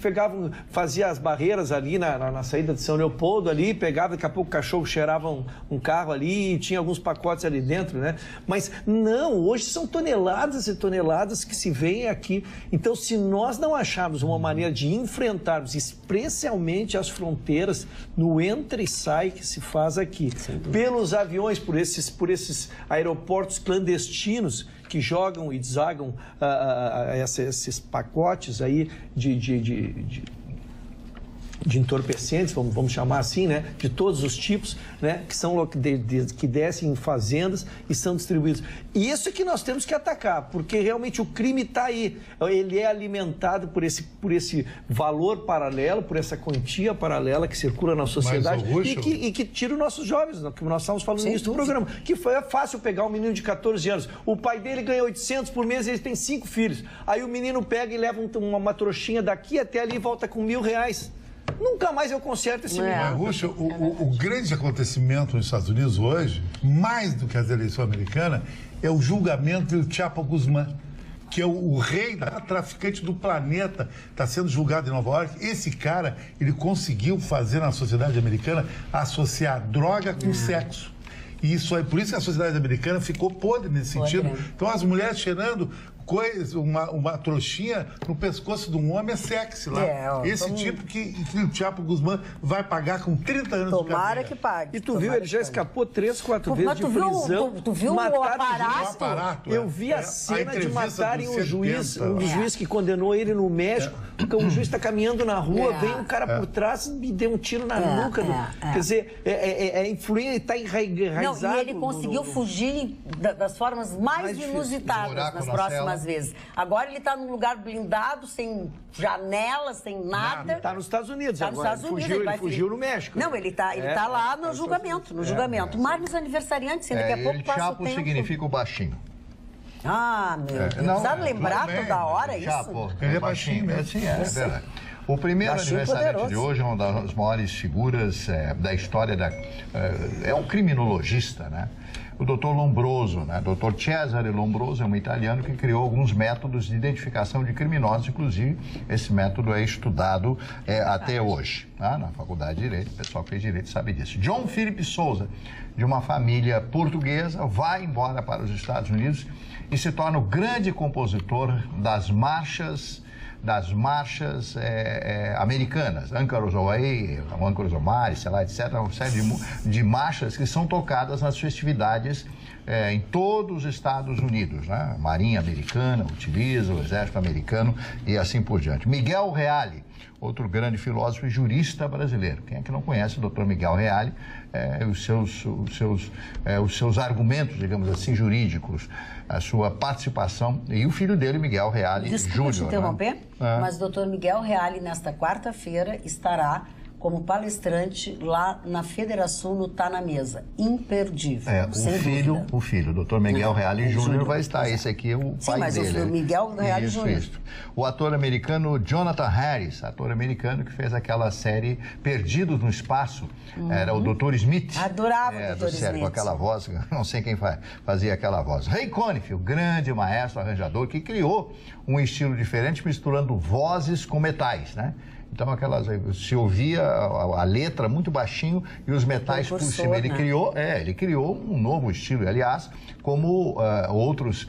fazia as barreiras ali na saída de São Leopoldo ali, pegava, daqui a pouco o cachorro cheirava um carro ali e tinha alguns pacotes ali dentro, né? Mas não, hoje são toneladas e toneladas que se veem aqui. Então, se nós não acharmos uma maneira de enfrentarmos especialmente as fronteiras no entra e sai que se faz aqui, pelos aviões, por esses aeroportos clandestinos que jogam e desagam esses pacotes aí de entorpecentes, vamos chamar assim, né? De todos os tipos, né? Que descem em fazendas e são distribuídos. E isso é que nós temos que atacar, porque realmente o crime está aí. Ele é alimentado por esse valor paralelo, por essa quantia paralela que circula na sociedade e que tira os nossos jovens, que nós estávamos falando nisso do programa, que é fácil pegar um menino de 14 anos. O pai dele ganha 800 por mês e ele tem 5 filhos. Aí o menino pega e leva uma trouxinha daqui até ali e volta com R$1.000. Nunca mais eu conserto esse menino. Ruxa, o grande acontecimento nos Estados Unidos hoje, mais do que as eleições americanas, é o julgamento do Chapo Guzmán, que é o rei da traficante do planeta, está sendo julgado em Nova York. Esse cara, ele conseguiu fazer na sociedade americana associar droga com sexo. E isso aí, por isso que a sociedade americana ficou podre nesse sentido. Então, as mulheres cheirando uma trouxinha no pescoço de um homem é sexy lá. Esse tipo que o Chapo Guzmán vai pagar com 30 anos de cadeia. Tomara que pague. E tu viu, ele já escapou 3, 4 vezes de prisão. Tu viu o aparato? Eu vi a cena de matarem um juiz que condenou ele no México, porque um juiz está caminhando na rua, vem um cara por trás e me deu um tiro na nuca. Quer dizer, influência está enraizado. E ele conseguiu fugir das formas mais inusitadas nas próximas vezes. Agora ele está num lugar blindado, sem janela, sem nada. Está nos Estados Unidos agora. Ele fugiu no México. Não, ele tá lá no julgamento. Marcos aniversariantes, daqui a pouco passa o tempo. Chapo significa o baixinho. Meu Deus. Precisa lembrar toda hora isso? Chapo, ele é baixinho mesmo. É verdade. O primeiro aniversariante de hoje é uma das maiores figuras da história é um criminologista, né? O doutor Lombroso, né? Doutor Cesare Lombroso é um italiano que criou alguns métodos de identificação de criminosos, inclusive esse método é estudado até hoje, né? Na Faculdade de Direito, o pessoal que fez Direito sabe disso. John Philip Sousa, de uma família portuguesa, vai embora para os Estados Unidos e se torna o grande compositor das marchas americanas, Ancaros Away, Ancaros Omar, sei lá, etc., uma série de marchas que são tocadas nas festividades em todos os Estados Unidos, né? A Marinha Americana utiliza, o Exército Americano e assim por diante. Miguel Reale, outro grande filósofo e jurista brasileiro. Quem é que não conhece o Dr. Miguel Reale? Os seus argumentos, digamos assim, jurídicos, a sua participação, e o filho dele, Miguel Reale Júnior. Desculpa te interromper, mas o Dr. Miguel Reale, nesta quarta-feira, estará como palestrante lá na Federação no Tá na Mesa. Imperdível, o filho, o Dr. Miguel Reale Júnior vai estar. Esse aqui é o pai dele. Sim, mas o Miguel Reale Júnior. O ator americano Jonathan Harris, ator americano que fez aquela série Perdidos no Espaço, era o Dr. Smith. Adorava o Dr. Smith. Com aquela voz, não sei quem fazia aquela voz. Ray Conniff, o grande maestro arranjador que criou um estilo diferente misturando vozes com metais, né? Então, se ouvia a letra muito baixinho e os metais por cima. Ele criou um novo estilo. Aliás, como outros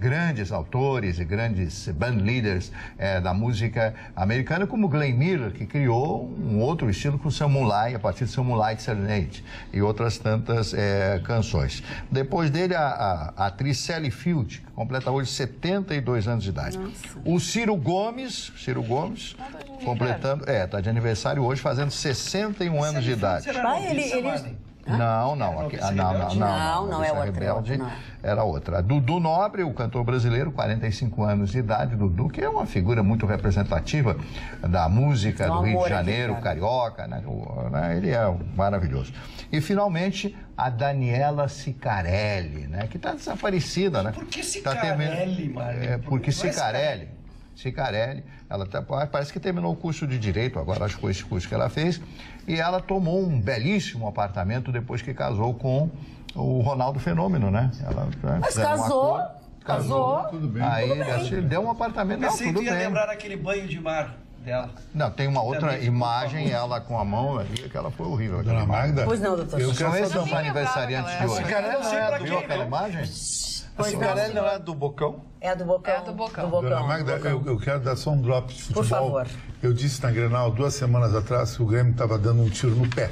grandes autores e grandes band leaders da música americana, como Glenn Miller, que criou um outro estilo com Some Moonlight, a partir de Some Moonlight Serenade e outras tantas canções. Depois dele, a atriz Sally Field, que completa hoje 72 anos de idade. Nossa. O Ciro Gomes, completando, está de aniversário hoje, fazendo 61 anos de idade. Não, é outra. Rebelde era outra. Dudu Nobre, o cantor brasileiro, 45 anos de idade. Dudu, que é uma figura muito representativa da música do Rio de Janeiro, carioca, né? Ele é maravilhoso. E, finalmente, a Daniela Sicarelli, né? Que está desaparecida, né? Por que Sicarelli, Mário? Porque Sicarelli, ela parece que terminou o curso de Direito, agora acho que foi esse curso que ela fez, e ela tomou um belíssimo apartamento depois que casou com o Ronaldo Fenômeno, né? Mas casou, tudo bem. Aí ele deu um apartamento, tudo bem. Lembrar aquele banho de mar dela. Não, tem uma outra imagem, ela com a mão ali, que ela foi horrível. Dona Magda? Pois não, doutor. São esses os aniversariantes de hoje. Viu aquela imagem? A Sicarelli não é do Bocão? É do Bocão. Dona Magda, eu quero dar só um drop de futebol. Por favor. Eu disse na Grenal 2 semanas atrás que o Grêmio estava dando um tiro no pé.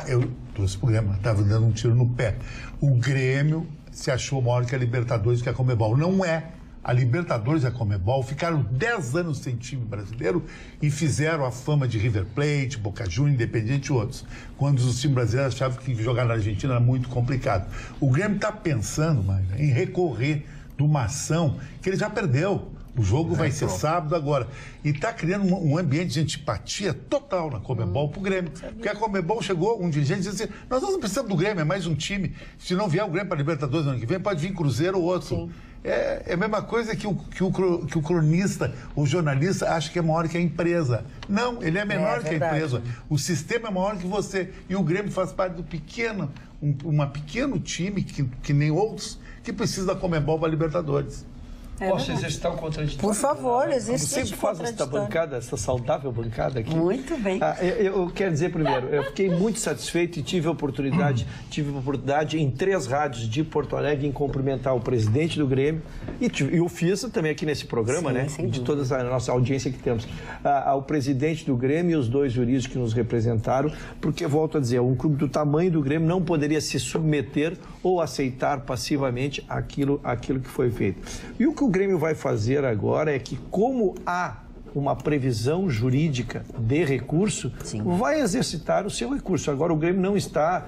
Eu trouxe pro Grêmio, estava dando um tiro no pé. O Grêmio se achou maior que a Libertadores, que a Conmebol. Não é. A Libertadores e a Conmebol ficaram 10 anos sem time brasileiro e fizeram a fama de River Plate, Boca Juniors, Independiente e outros. Quando os times brasileiros achavam que jogar na Argentina era muito complicado. O Grêmio está pensando, Magda, em recorrer de uma ação que ele já perdeu. O jogo vai ser sábado agora. E está criando um ambiente de antipatia total na Conmebol para o Grêmio. Porque a Conmebol chegou, um dirigente disse assim, nós não precisamos do Grêmio, é mais um time. Se não vier o Grêmio para a Libertadores no ano que vem, pode vir Cruzeiro ou outro. Sim. É a mesma coisa que o cronista, o jornalista, acha que é maior que a empresa. Não, ele é menor que a empresa. O sistema é maior que você. E o Grêmio faz parte do pequeno time, que nem outros, que precisa da Conmebol para a Libertadores. Posso exercitar um contraditório? Por favor, existe. Você sempre faz essa bancada, essa saudável bancada aqui. Muito bem. Eu quero dizer primeiro, eu fiquei muito satisfeito e tive a oportunidade em 3 rádios de Porto Alegre em cumprimentar o presidente do Grêmio e o fiz também aqui nesse programa, né? De toda a nossa audiência que temos. O presidente do Grêmio e os 2 juristas que nos representaram, porque, volto a dizer, um clube do tamanho do Grêmio não poderia se submeter ou aceitar passivamente aquilo que foi feito. E o que o Grêmio vai fazer agora é que, como há uma previsão jurídica de recurso, vai exercitar o seu recurso. Agora, o Grêmio não está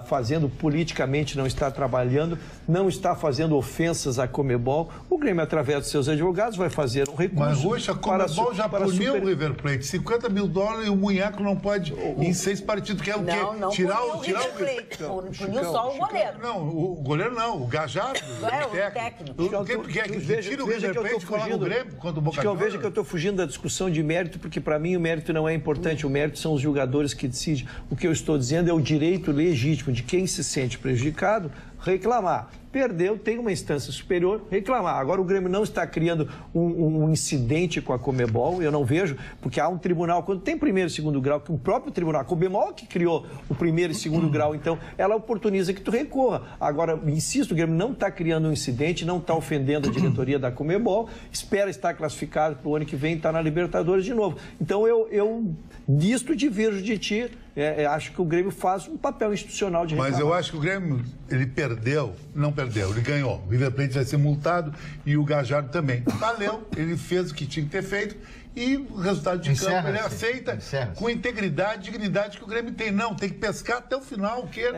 fazendo politicamente, não está trabalhando, não está fazendo ofensas à Conmebol. O Grêmio, através dos seus advogados, vai fazer um recurso. Mas hoje a Conmebol já puniu o River Plate, $50 mil e o Munheco não pode em 6 partidos. Quer o quê? Não tirar o River Plate. Puniu só o goleiro. Não, o goleiro não, o Gajardo. O técnico. O que tu quer? Tira o River Plate e coloca o Grêmio contra o Boca Juniors? Eu vejo que eu estou fugindo da discussão de mérito, porque para mim o mérito não é importante, o mérito são os jogadores que decidem. O que eu estou dizendo é o direito legítimo de quem se sente prejudicado reclamar. Perdeu, tem uma instância superior, reclamar. Agora o Grêmio não está criando um incidente com a Conmebol, eu não vejo, porque há um tribunal, quando tem primeiro e segundo grau, que o próprio tribunal, a Conmebol que criou o primeiro e segundo grau, então ela oportuniza que tu recorra. Agora, insisto, o Grêmio não está criando um incidente, não está ofendendo a diretoria da Conmebol, espera estar classificado para o ano que vem, estar na Libertadores de novo. Então eu disto diverjo de ti, acho que o Grêmio faz um papel institucional de reclamar. Mas eu acho que o Grêmio, ele não perdeu, ele ganhou. O River Plate vai ser multado e o Gajardo também. Valeu, ele fez o que tinha que ter feito e o resultado de campo ele aceita com integridade e dignidade que o Grêmio tem. Não, tem que pescar até o final, porque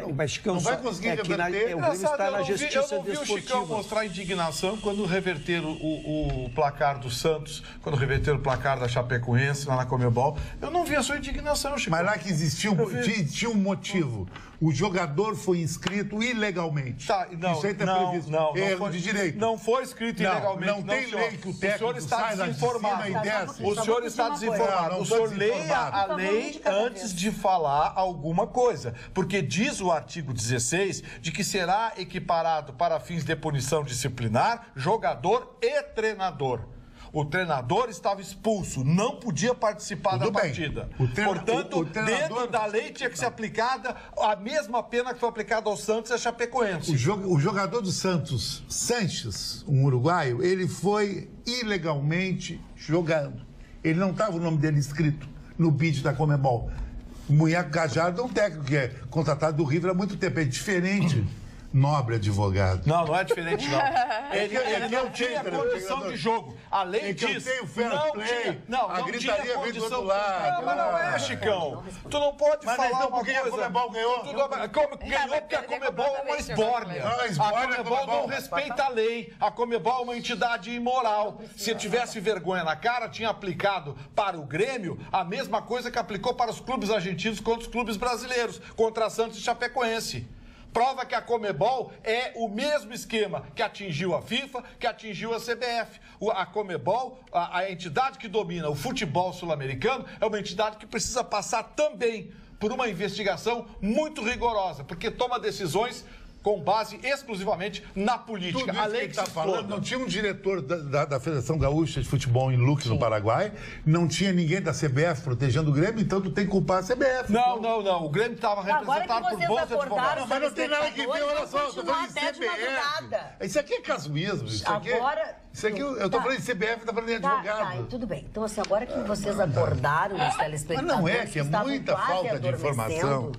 não vai conseguir reverter. O Grêmio está na justiça desportiva. Eu não vi o Chicão mostrar indignação quando reverteram o placar do Santos, quando reverteram o placar da Chapecoense lá na Conmebol. Eu não vi a sua indignação, Chicão. Mas lá que existia tinha um motivo. O jogador foi inscrito ilegalmente. Tá, não, isso aí está previsto. Erro de direito. Não foi inscrito ilegalmente. Não tem lei que o técnico sai de cima e desce. O senhor está desinformado. O senhor leia a lei antes de falar alguma coisa. Porque diz o artigo 16 de que será equiparado para fins de punição disciplinar jogador e treinador. O treinador estava expulso, não podia participar da partida. Portanto, dentro da lei tinha que ser aplicada a mesma pena que foi aplicada ao Santos e a Chapecoense. O jogador do Santos, Sanches, um uruguaio, ele foi ilegalmente jogando. Ele não estava o nome dele escrito no bid da Conmebol. O Munheco Gajardo é um técnico que é contratado do River há muito tempo. É diferente. Nobre advogado. Não é diferente, não. Ele não tinha condição de jogo. Além disso, a gritaria vem do outro lado. Mas não é, Chicão. Tu não pode falar então, por que a Conmebol ganhou? Ganhou porque a Conmebol é uma esbórnia. A Conmebol não respeita a lei. A Conmebol é uma entidade imoral. Se tivesse vergonha na cara, tinha aplicado para o Grêmio a mesma coisa que aplicou para os clubes argentinos contra os clubes brasileiros, contra a Santos e Chapecoense. Prova que a Conmebol é o mesmo esquema que atingiu a FIFA, que atingiu a CBF. A Conmebol, a entidade que domina o futebol sul-americano, é uma entidade que precisa passar também por uma investigação muito rigorosa, porque toma decisões com base exclusivamente na política. Tudo isso a lei que está falando, não tinha um diretor da Federação Gaúcha de Futebol em Luque, no Paraguai, não tinha ninguém da CBF protegendo o Grêmio, então tu tem que culpar a CBF. Não. O Grêmio estava representado por bons advogados. Mas não tem nada que ver, olha só, eu tô falando de CBF. Isso aqui é casuísmo, isso aqui eu tô falando de CBF, tá falando de advogado. Tudo bem. Então, assim, agora que vocês acordaram os telespectadores... Mas não é, que é muita falta de informação.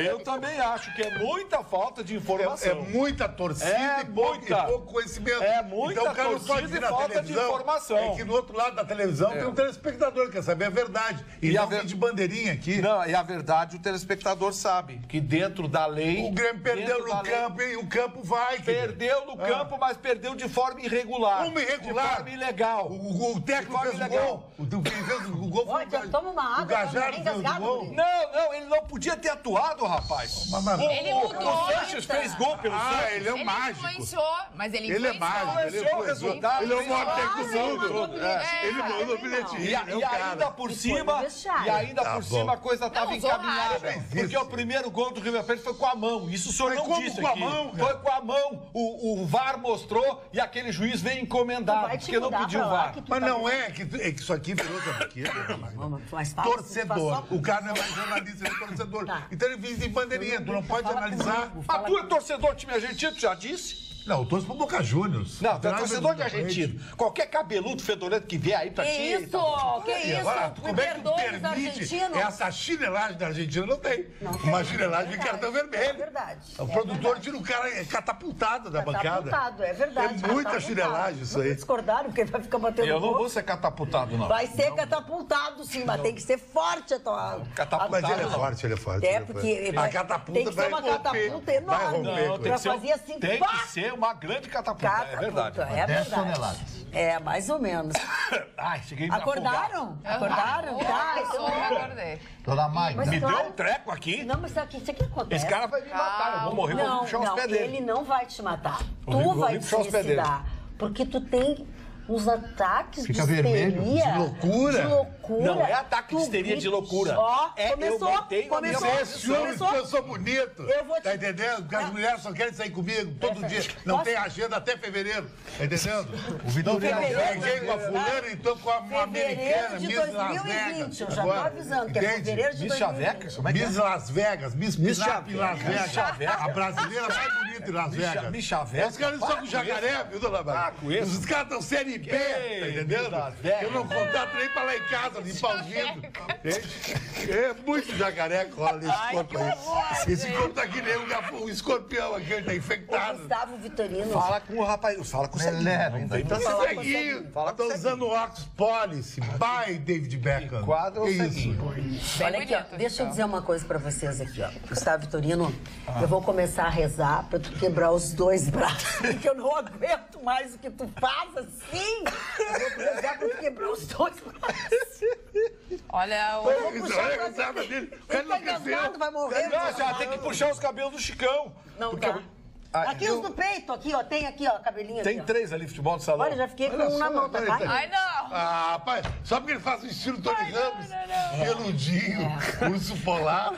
Eu também acho que é muita falta de informação. É muita torcida e pouco conhecimento. É muita então, o cara torcida não pode vir na falta televisão, de informação. É que do outro lado da televisão tem um telespectador que quer saber a verdade. E não vem de bandeirinha aqui. Não, e a verdade o telespectador sabe, que dentro da lei... O Grêmio perdeu no campo e o campo vai. Perdeu no campo, mas perdeu de forma irregular. Como irregular? De forma ilegal. O técnico fez o gol. Quem fez o gol foi o Gajardo fez o gol. Não, ele não podia ter atuado, rapaz. Ele mudou. O Sanches fez gol pelo Santos. Ele é um mágico. Influenciou, mas ele é mágico. Ele é o resultado. Ele é o maior técnico do mundo. Ele mandou bilhetinho. E ainda por cima, a coisa estava encaminhada. Porque o primeiro gol do River Plate foi com a mão. Isso o senhor não disse aqui. Foi com a mão. O VAR mostrou e aquele juiz veio encomendado, porque não pediu o VAR. Mas não é que isso aqui virou torcedor. O cara não é mais jornalista, ele é torcedor. Então ele vive em bandeirinha, tu não pode analisar. Mas tu é torcedor do time argentino, tu já disse? Não, eu torço pro Boca Juniors. Não, tu é torcedor de argentino. Qualquer cabeludo fedorento que vier aí pra ti... Isso, que isso? Agora, como é que tu permite essa chinelagem da Argentina? Não tem. Uma chinelagem de cartão vermelho. É verdade. O produtor tira o cara catapultado da bancada. Catapultado, é verdade. É muita chinelagem isso aí. Discordaram, porque vai ficar batendo Eu não vou ser catapultado, não. Vai ser catapultado, sim, mas tem que ser forte a tua... Mas ele é forte, ele é forte. É, porque... A catapulta tem que ser uma catapulta enorme. Não, tem que fazer assim... Tem que ser uma grande catapulta, é verdade. É 10 verdade. toneladas. É, mais ou menos. Ai, cheguei a me Acordaram? Acordaram? Tá, Eu acordei. Dona Magda. Me deu um treco aqui. Não, mas isso aqui acontece. Esse cara vai me matar, eu vou morrer, vou puxar os pés dele. Ele não vai te matar. Vou Tu vai te puxar os pés dele. suicidar. Porque tu tem uns ataques Fica de histeria. vermelho, de loucura. De loucura. Não é ataque de histeria de loucura. Ó, Eu mantenho a minha posição. Eu sou bonito. Eu vou te... Tá entendendo? Porque as mulheres só querem sair comigo todo dia. Não tem agenda até fevereiro. Tá entendendo? O Vitorino Peguei com a fulana e tô com a americana, Fevereiro de Miss Las 2020. Vegas. Eu já tô avisando que é fevereiro de Miss 2020. Chaveca? Como é que é? Miss Las Vegas, Miss Pinap em Las Miss Chaveca. Vegas. A brasileira mais bonita em Las Vegas. Miss Chaveca. Os caras estão com jacaré, viu, dona Maria? Os caras estão série B, tá entendendo? Eu não contrato nem pra lá em casa, limpar os vidros. É muito jacaré que rola nesse corpo aí. Esse corpo tá que nem um escorpião aqui, ele tá O infectado. Gustavo Vitorino. Fala com o rapaz, fala com o Ceguinho. Não vem pra Esse falar. Ceguinho, tô usando óculos Policy, by David Beckham. Quadro ou Que Ceguinho? Olha aqui, ó, deixa eu dizer uma coisa pra vocês aqui, ó. Gustavo Vitorino, eu vou começar a rezar pra tu quebrar os dois braços, porque eu não aguento mais o que tu faz assim. Eu vou rezar pra tu quebrar os dois braços. Olha, O cara não cresceu. Vai morrer. Não, já tem que puxar os cabelos do Chicão. Não Porque dá. Aqui os do peito, aqui, ó. Tem aqui, ó, cabelinho. tem aqui, ó. 3 ali, futebol de salão. Olha, já fiquei com um na mão, tá? ai, não. Ah, pai, só porque ele faz o estilo Tony Ramos, peludinho, urso polar.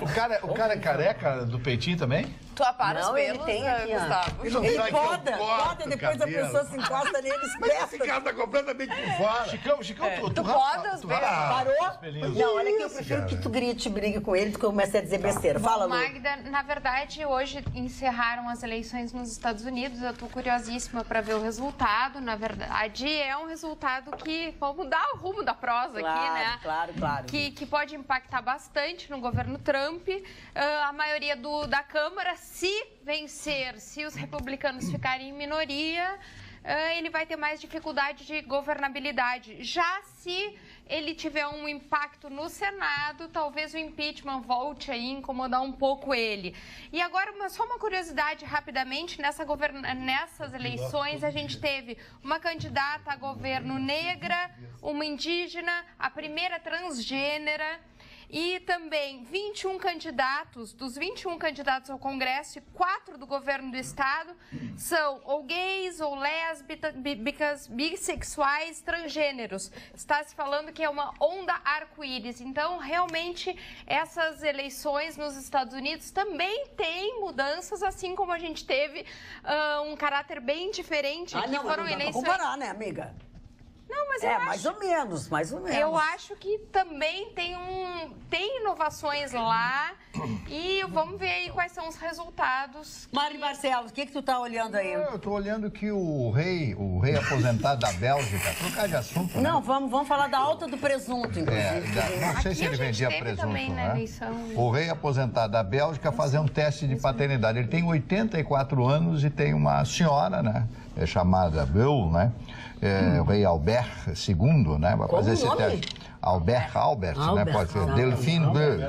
O cara é careca do peitinho também? Tu apara os Não, ele pelos, tem aqui, ó. Gustavo. Ele sabe que eu poda, corto e depois a cabelo. pessoa se encosta nele e Mas esse espeta. cara tá completamente por fora. Chicão, Tu poda os pelos. Parou? Não, olha aqui, eu prefiro que tu grite, brigue com ele do que eu comece a dizer besteira. Fala, Lu. Magda, na verdade, hoje encerraram as eleições nos Estados Unidos. Eu tô curiosíssima para ver o resultado. Na verdade, é um resultado que vai mudar o rumo da prosa aqui, né? Claro. Que pode impactar bastante no governo Trump. A maioria da Câmara, se vencer, se os republicanos ficarem em minoria, ele vai ter mais dificuldade de governabilidade. Já se ele tiver um impacto no Senado, talvez o impeachment volte a incomodar um pouco ele. E agora, só uma curiosidade rapidamente, nessas eleições a gente teve uma candidata a governo negra, uma indígena, a primeira transgênera, e também 21 candidatos, dos 21 candidatos ao Congresso, 4 do governo do Estado são ou gays, ou lésbicas, bissexuais, transgêneros. Está se falando que é uma onda arco-íris. Então, realmente, essas eleições nos Estados Unidos também têm mudanças, assim como a gente teve um caráter bem diferente. Não, foram não dá eleições... pra comparar, né, amiga? Não, mas eu acho... mais ou menos. Eu acho que também tem inovações lá e vamos ver aí quais são os resultados. Mari Barcelos, o que tu tá olhando aí? Eu tô olhando que o rei aposentado da Bélgica, trocar de assunto, né? Não, vamos falar da alta do presunto, inclusive. Não sei Aqui se ele a gente vendia teve presunto, também na né? eleição. O rei aposentado da Bélgica fazer um teste de paternidade. Ele tem 84 anos e tem uma senhora, né? Chamada Beul, né? O rei Albert II, né? Vai fazer esse teste. Albert, né? Pode ser. Delphine Beul.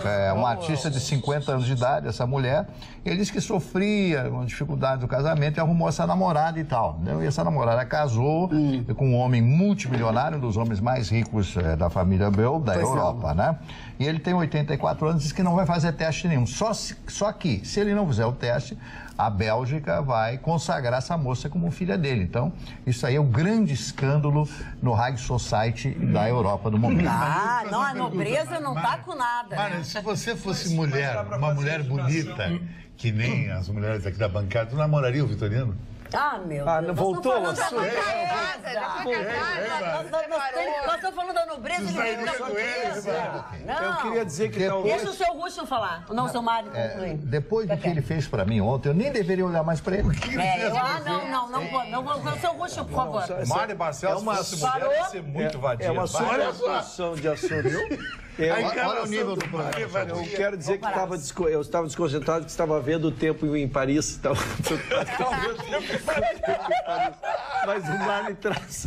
É uma artista de 50 anos de idade, essa mulher. Ele disse que sofria uma dificuldade do casamento e arrumou essa namorada e tal. Entendeu? E essa namorada casou com um homem multimilionário, um dos homens mais ricos da família Beul, da Europa, né? E ele tem 84 anos e diz que não vai fazer teste nenhum. Só que, se ele não fizer o teste, a Bélgica vai consagrar essa moça como filha dele. Então, isso aí é um grande escândalo no High Society da Europa do momento. Não, a nobreza não tá com nada. Mara, se você fosse uma mulher bonita, que nem as mulheres aqui da bancada, tu namoraria o Vitorino? Meu Deus. Não voltou o assunto? Nós estamos falando da nobreza, ele veio da nobreza. Eu queria dizer que talvez... Deixa o seu Russo falar. Não, o seu Mário concluir. Depois do que ele fez pra mim ontem, eu nem deveria olhar mais pra ele. Não pode. O seu Russo, por favor. Mário Barcelos, se fosse mulher, ia ser muito vadia. É uma superposição de assuntos. Olha o nível do programa. Eu quero dizer que eu estava desconcentrado, que estava vendo o tempo em Paris. Mas o Mário traz...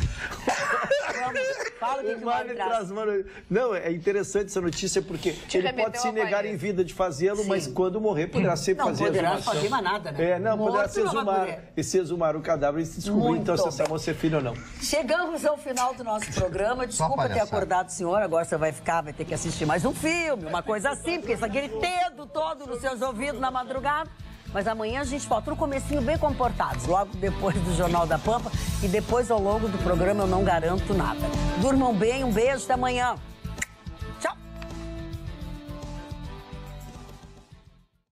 Fala o que o Mário traz. Não, é interessante essa notícia porque ele pode se negar em vida de fazê-lo, mas quando morrer poderá sempre fazer exumação. Não poderá fazer mais nada, né? Poderá se exumar o cadáver e se descobrir então se essa moça é filha ou não. Chegamos ao final do nosso programa. Desculpa ter acordado o senhor, agora você vai ter que assistir mais um filme, uma coisa assim, porque isso aquele dedo todo nos seus ouvidos na madrugada. Mas amanhã a gente volta no comecinho bem comportados, logo depois do Jornal da Pampa e depois ao longo do programa eu não garanto nada. Durmam bem, um beijo, até amanhã.